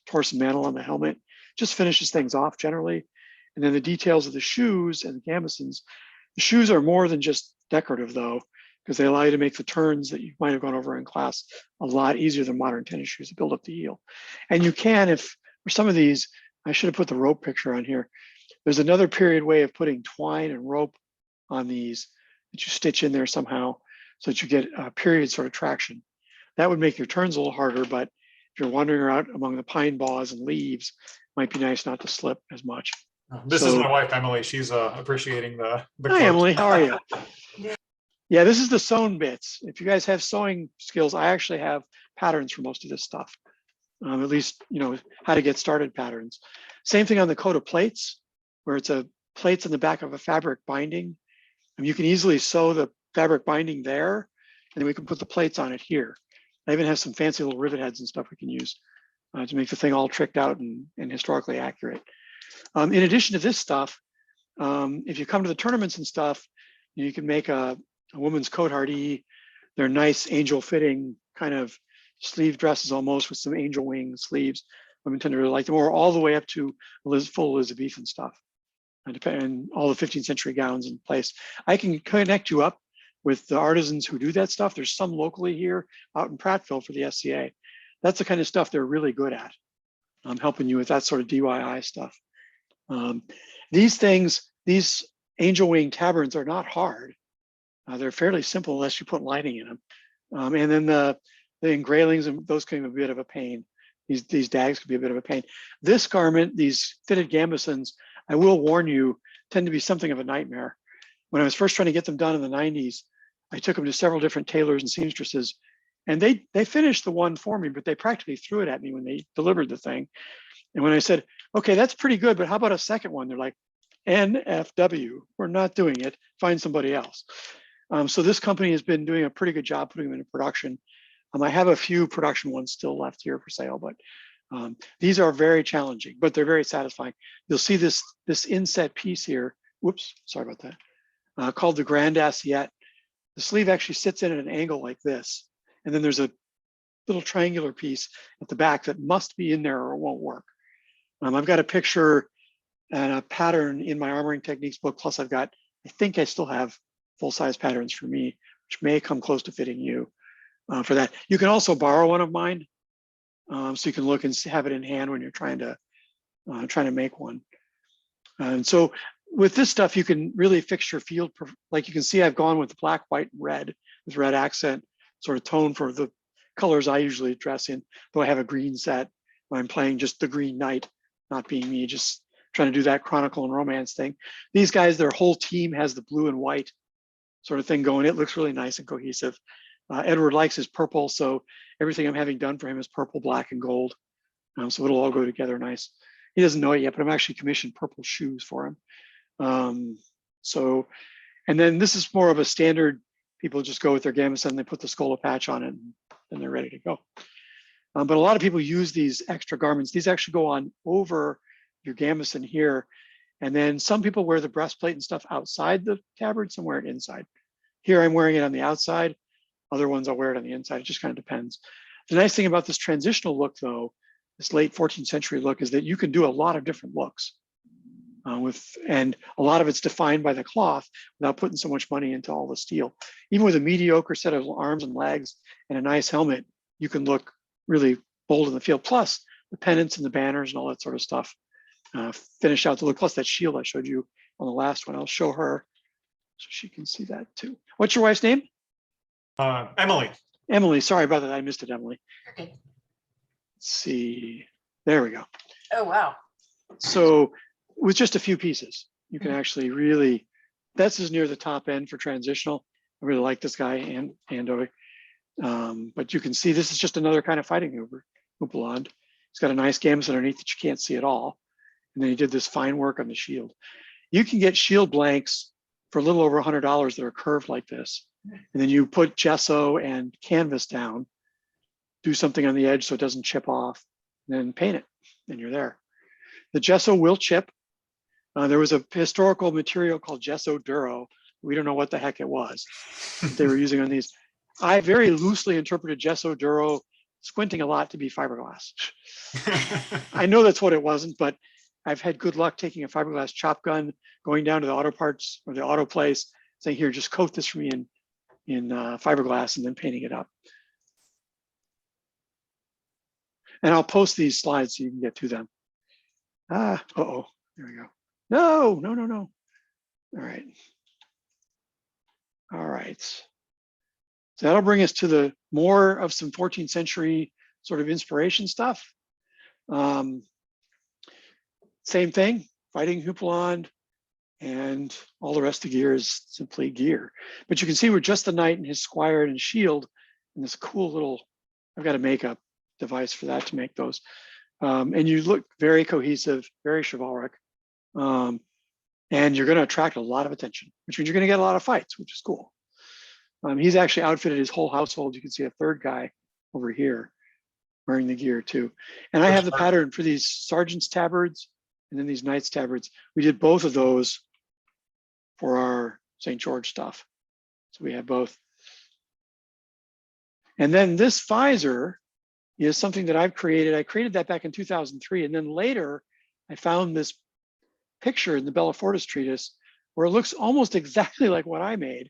torsion mantle on the helmet. Just finishes things off generally. And then the details of the shoes and the gambesons. The shoes are more than just decorative though, because they allow you to make the turns that you might have gone over in class a lot easier than modern tennis shoes to build up the heel. And you can, if for some of these, I should have put the rope picture on here. There's another period way of putting twine and rope on these that you stitch in there somehow so that you get a period sort of traction. That would make your turns a little harder, but if you're wandering around among the pine boughs and leaves, it might be nice not to slip as much. This is my wife, Emily. She's appreciating the Hi, Emily. How are you? Yeah, this is the sewn bits. If you guys have sewing skills, I actually have patterns for most of this stuff. At least, how to get started patterns. Same thing on the coat of plates, where it's plates in the back of a fabric binding. You can easily sew the fabric binding there, and then we can put the plates on it here. I even have some fancy little rivet heads and stuff we can use to make the thing all tricked out and historically accurate. In addition to this stuff, if you come to the tournaments and stuff, you can make a woman's coat hardie. They're nice angel fitting kind of sleeve dresses almost with some angel wing sleeves. Women tend to really like them, or all the way up to full Elizabethan stuff. And all the 15th century gowns in place. I can connect you up with the artisans who do that stuff. There's some locally here out in Prattville for the SCA. That's the kind of stuff they're really good at. I'm helping you with that sort of DIY stuff. These things, these angel wing tabards are not hard. They're fairly simple unless you put lining in them. And then the engrailings, and those can be a bit of a pain. These dags can be a bit of a pain. This garment, these fitted gambesons, I will warn you, tend to be something of a nightmare. When I was first trying to get them done in the 90s, I took them to several different tailors and seamstresses, and they finished the one for me, but they practically threw it at me when they delivered the thing. And when I said, okay, that's pretty good, but how about a second one? They're like, NFW, we're not doing it, find somebody else. So this company has been doing a pretty good job putting them into production. I have a few production ones still left here for sale, but these are very challenging, but they're very satisfying. You'll see this inset piece here. Whoops, sorry about that. Called the Grand Assiette. The sleeve actually sits in at an angle like this. And then there's a little triangular piece at the back that must be in there or it won't work. I've got a picture and a pattern in my armoring techniques book. Plus I think I still have full-size patterns for me, which may come close to fitting you for that. You can also borrow one of mine. So you can look and have it in hand when you're trying to make one. And so with this stuff, you can really fix your field. Like you can see, I've gone with black, white, and red with red accent sort of tone for the colors I usually dress in. Though I have a green set when I'm playing just the Green Knight, not being me, just trying to do that chronicle and romance thing. These guys, their whole team has the blue and white sort of thing going. It looks really nice and cohesive. Edward likes his purple, so everything I'm having done for him is purple, black, and gold. So it'll all go together nice. He doesn't know it yet, but I'm actually commissioned purple shoes for him. And then this is more of a standard, people just go with their gambeson, they put the Scola patch on it, and they're ready to go. But a lot of people use these extra garments. These actually go on over your gambeson here. And then some people wear the breastplate and stuff outside the tabard, some wear it inside. Here I'm wearing it on the outside. Other ones I'll wear it on the inside. It just kind of depends. The nice thing about this transitional look, though, this late 14th century look, is that you can do a lot of different looks and a lot of it's defined by the cloth without putting so much money into all the steel. Even with a mediocre set of arms and legs and a nice helmet, you can look really bold in the field. Plus the pennants and the banners and all that sort of stuff finish out the look. Plus that shield I showed you on the last one. I'll show her so she can see that too. What's your wife's name? Emily. Emily, sorry about that. I missed it, Emily. Okay. Let's see. There we go. Oh, wow. So with just a few pieces, you can actually really, that's as near the top end for transitional. I really like this guy, Ando. But you can see this is just another kind of fighting houppelande. It's got a nice gambeson underneath that you can't see at all. And then he did this fine work on the shield. You can get shield blanks for a little over $100 that are curved like this. And then you put gesso and canvas down, do something on the edge so it doesn't chip off, and then paint it, and you're there. The gesso will chip. There was a historical material called gesso duro. We don't know what the heck it was that they were using on these. I very loosely interpreted gesso duro, squinting a lot, to be fiberglass. I know that's what it wasn't, but I've had good luck taking a fiberglass chop gun, going down to the auto parts or the auto place, saying, here, just coat this for me in fiberglass, and then painting it up. And I'll post these slides so you can get to them. There we go. No. All right. So that'll bring us to the more of some 14th century sort of inspiration stuff. Same thing, fighting houppelande, and all the rest of the gear is simply gear. But you can see we're just the knight and his squire and his shield, and this cool little, I've got a makeup device for that to make those. And you look very cohesive, very chivalric. And you're going to attract a lot of attention, which means you're going to get a lot of fights, which is cool. He's actually outfitted his whole household. You can see a third guy over here. wearing the gear too. And I have the pattern for these sergeant's tabards and then these knight's tabards. We did both of those for our St. George stuff. So we have both. And then this visor is something that I've created. I created that back in 2003. And then later I found this picture in the Bellafortis treatise where it looks almost exactly like what I made,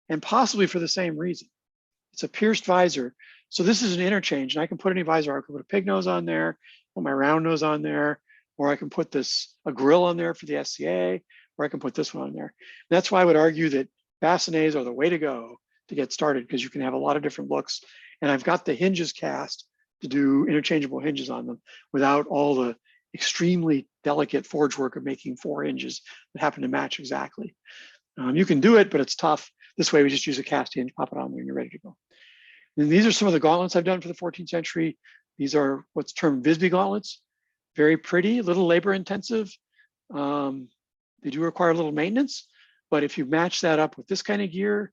and possibly for the same reason. It's a pierced visor. So this is an interchange, and I can put any visor. I can put a pig nose on there, put my round nose on there, or I can put a grill on there for the SCA, or I can put this one on there. And that's why I would argue that bassinets are the way to go to get started, because you can have a lot of different looks. And I've got the hinges cast to do interchangeable hinges on them without all the extremely delicate forge work of making 4 hinges that happen to match exactly. You can do it, but it's tough. This way we just use a cast hinge, pop it on when you're ready to go. And these are some of the gauntlets I've done for the 14th century. These are what's termed Visby gauntlets. Very pretty, a little labor intensive. They do require a little maintenance, but if you match that up with this kind of gear,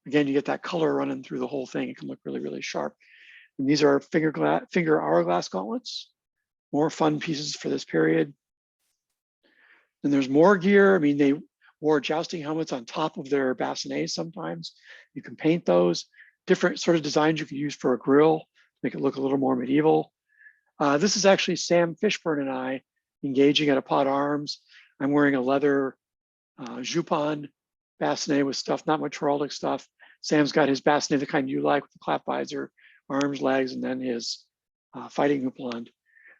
again, you get that color running through the whole thing. It can look really, really sharp. And these are finger hourglass gauntlets, more fun pieces for this period. And there's more gear. I mean, they wore jousting helmets on top of their bassinets sometimes. You can paint those. Different sort of designs you can use for a grill, make it look a little more medieval. This is actually Sam Fishburne and I engaging at a Pot Arms. I'm wearing a leather jupon bassinet with stuff, not much heraldic stuff. Sam's got his bassinet, the kind you like, with the clap visor, arms, legs, and then his fighting houppelande.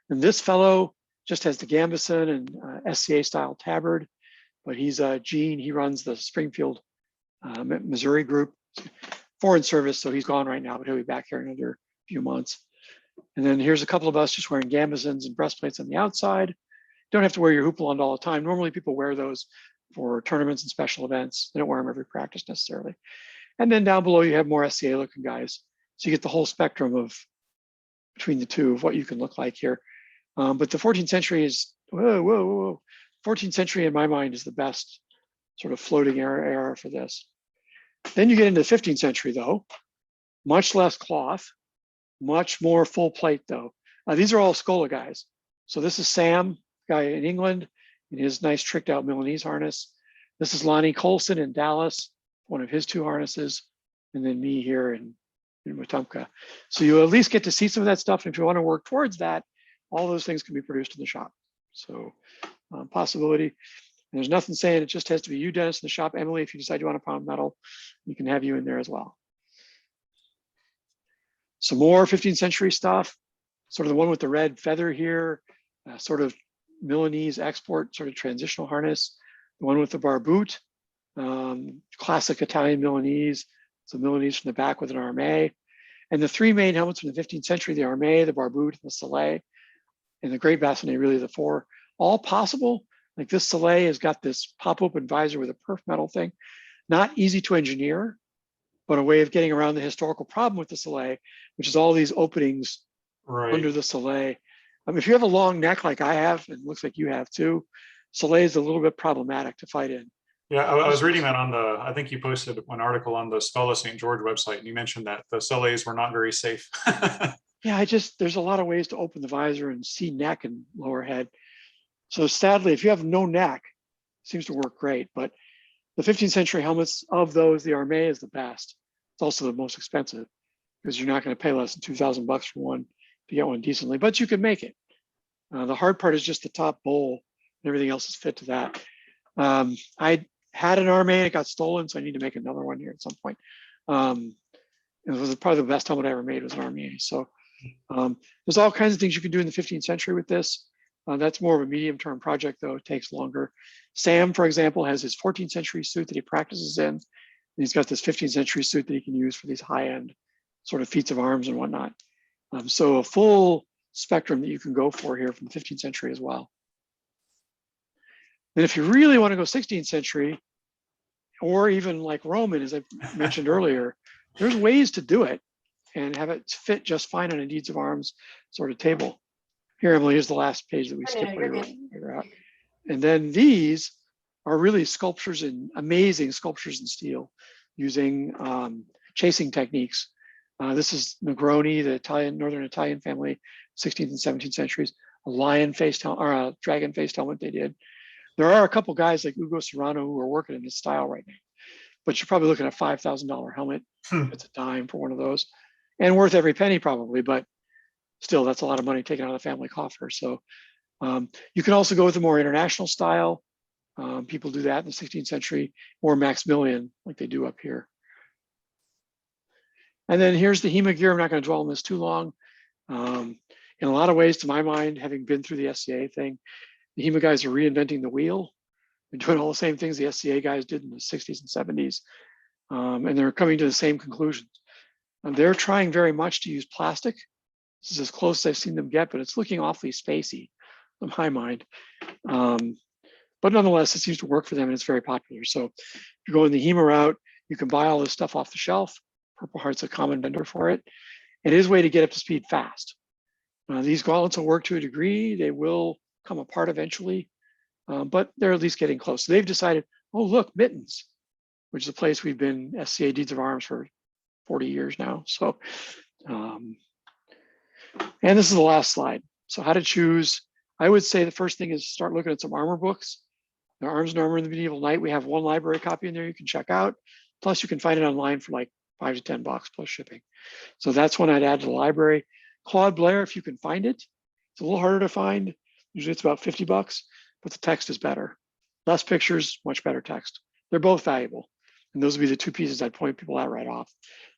And this fellow just has the gambeson and SCA style tabard, but he's Gene. He runs the Springfield, Missouri group, foreign service. So he's gone right now, but he'll be back here in another few months. And then here's a couple of us just wearing gambesons and breastplates on the outside. Don't have to wear your houppelande all the time. Normally people wear those for tournaments and special events. They don't wear them every practice necessarily. And then down below you have more SCA looking guys. So you get the whole spectrum of between the two of what you can look like here. But the 14th century is, whoa. 14th century in my mind is the best sort of floating era for this. Then you get into the 15th century though, much less cloth, much more full plate though. These are all Scola guys. So this is Sam, guy in England, in his nice tricked out Milanese harness. This is Lonnie Colson in Dallas, one of his 2 harnesses, and then me here in Wetumpka. So you at least get to see some of that stuff. And if you want to work towards that, all those things can be produced in the shop. So possibility. And there's nothing saying it just has to be you, Dennis, in the shop. Emily, if you decide you want to pound metal, we can have you in there as well. Some more 15th century stuff, sort of the one with the red feather here, sort of Milanese export, sort of transitional harness. The one with the barboot, classic Italian Milanese. So Milanese from the back with an armé. And the 3 main helmets from the 15th century, the armé, the barboot, and the soleil. And the great bassinet, really the 4, all possible. Like this soleil has got this pop open visor with a perf metal thing. Not easy to engineer, but a way of getting around the historical problem with the soleil, which is all these openings under the soleil. If you have a long neck like I have, and it looks like you have too, soleil is a little bit problematic to fight in. Yeah, I was reading that on the, I think you posted an article on the Schola St. George website, and you mentioned that the soleils were not very safe. Yeah, there's a lot of ways to open the visor and see neck and lower head. So sadly, if you have no neck, it seems to work great. But the 15th century helmets of those, the armé is the best. It's also the most expensive because you're not going to pay less than $2,000 for one to get one decently, but you can make it. The hard part is just the top bowl, and everything else is fit to that. I had an armé and it got stolen, so I need to make another one here at some point. It was probably the best helmet I ever made was an armé. So there's all kinds of things you can do in the 15th century with this. That's more of a medium-term project, though. It takes longer. Sam, for example, has his 14th century suit that he practices in. And he's got this 15th century suit that he can use for these high-end sort of feats of arms and whatnot. So a full spectrum that you can go for here from the 15th century as well. And if you really want to go 16th century, or even like Roman, as I mentioned earlier, there's ways to do it and have it fit just fine on a deeds of arms sort of table. Here, Emily, here's the last page that we skipped where you're at. And then these are really sculptures and amazing sculptures in steel using chasing techniques. This is Negroni, the Northern Italian family, 16th and 17th centuries. A lion-faced or a dragon-faced helmet they did. There are a couple guys like Ugo Serrano who are working in this style right now, but you're probably looking at a $5,000 helmet. It's a dime for one of those, and worth every penny probably, but still, that's a lot of money taken out of the family coffer. So you can also go with a more international style. People do that in the 16th century, or Maximilian, like they do up here. And then here's the HEMA gear. I'm not going to dwell on this too long. In a lot of ways, to my mind, having been through the SCA thing, the HEMA guys are reinventing the wheel. They're doing all the same things the SCA guys did in the 60s and 70s. And they're coming to the same conclusions. And they're trying very much to use plastic. This is as close as I've seen them get, but it's looking awfully spacey in my mind. But nonetheless, it seems to work for them and it's very popular. So if you're going the HEMA route, you can buy all this stuff off the shelf. Purple Heart's a common vendor for it. It is a way to get up to speed fast. These gauntlets will work to a degree. They will come apart eventually, but they're at least getting close. So they've decided, oh, look, mittens, which is a place we've been SCA Deeds of Arms for 40 years now. So, and this is the last slide. So how to choose. I would say the first thing is start looking at some armor books. The Arms and Armor in the Medieval Knight. We have one library copy in there you can check out. Plus you can find it online for like $5 to $10 plus shipping. So that's one I'd add to the library. Claude Blair, if you can find it. It's a little harder to find. Usually it's about $50, but the text is better. Less pictures, much better text. They're both valuable. And those would be the two pieces I'd point people at right off.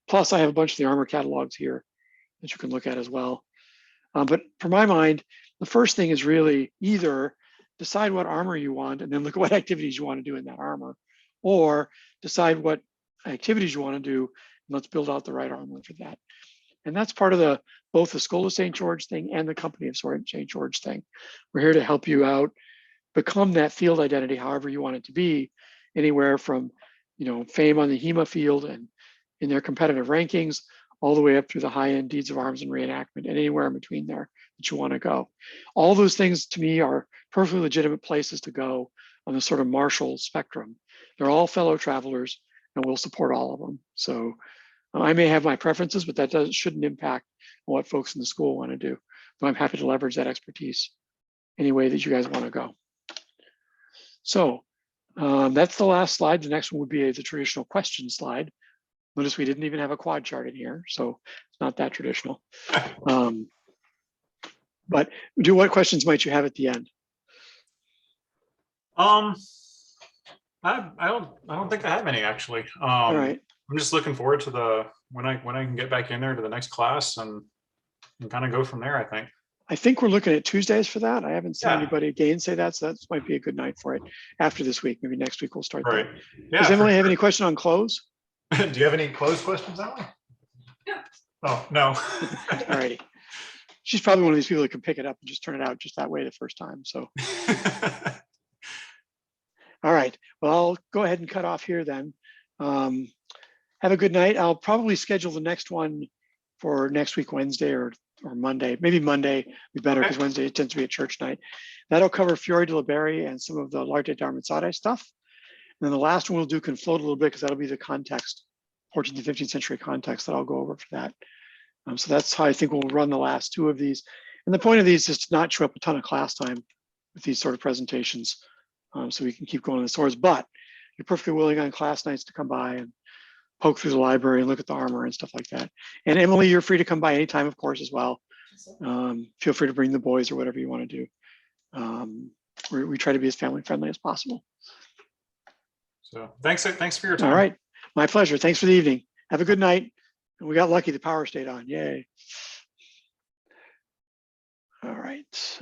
Plus I have a bunch of the armor catalogs here that you can look at as well. But for my mind, the first thing is really either decide what armor you want and then look at what activities you want to do in that armor, or decide what activities you want to do, and let's build out the right armor for that. And that's part of both the School of St. George thing and the Company of St. George thing. We're here to help you out, become that field identity, however you want it to be, anywhere from, fame on the HEMA field and in their competitive rankings, all the way up through the high-end deeds of arms and reenactment, and anywhere in between there that you want to go. All those things to me are perfectly legitimate places to go on the sort of martial spectrum. They're all fellow travelers and we'll support all of them. So I may have my preferences, but that shouldn't impact what folks in the school want to do. But I'm happy to leverage that expertise any way that you guys want to go. So that's the last slide. The next one would be the traditional question slide. Notice we didn't even have a quad chart in here, so it's not that traditional. But what questions might you have at the end? I don't think I have any actually. All right. I'm just looking forward to when I can get back in there to the next class and kind of go from there, I think we're looking at Tuesdays for that. I haven't seen anybody gainsay that, so that might be a good night for it. After this week, maybe next week we'll start that. Yeah, does Emily have any question on clothes? Do you have any clothes questions, Emily? Yeah. Oh, no. All righty. She's probably one of these people that can pick it up and just turn it out just that way the first time. So, all right. Well, I'll go ahead and cut off here then. Have a good night. I'll probably schedule the next one for next week, Wednesday or Monday. Maybe Monday would be better because Wednesday tends to be a church night. That'll cover Fiori de la Berry and some of the l'arte d'Armenzade stuff. And then the last one we'll do can float a little bit because that'll be the context, 14th to 15th century context that I'll go over for that. So that's how I think we'll run the last two of these. And the point of these is to not chew up a ton of class time with these sort of presentations, so we can keep going on the swords. But you're perfectly willing on class nights to come by and poke through the library and look at the armor and stuff like that. And Emily, you're free to come by anytime, of course, as well. Feel free to bring the boys or whatever you want to do. We try to be as family friendly as possible. So thanks for your time. All right, my pleasure. Thanks for the evening. Have a good night. And we got lucky, the power stayed on. Yay. All right.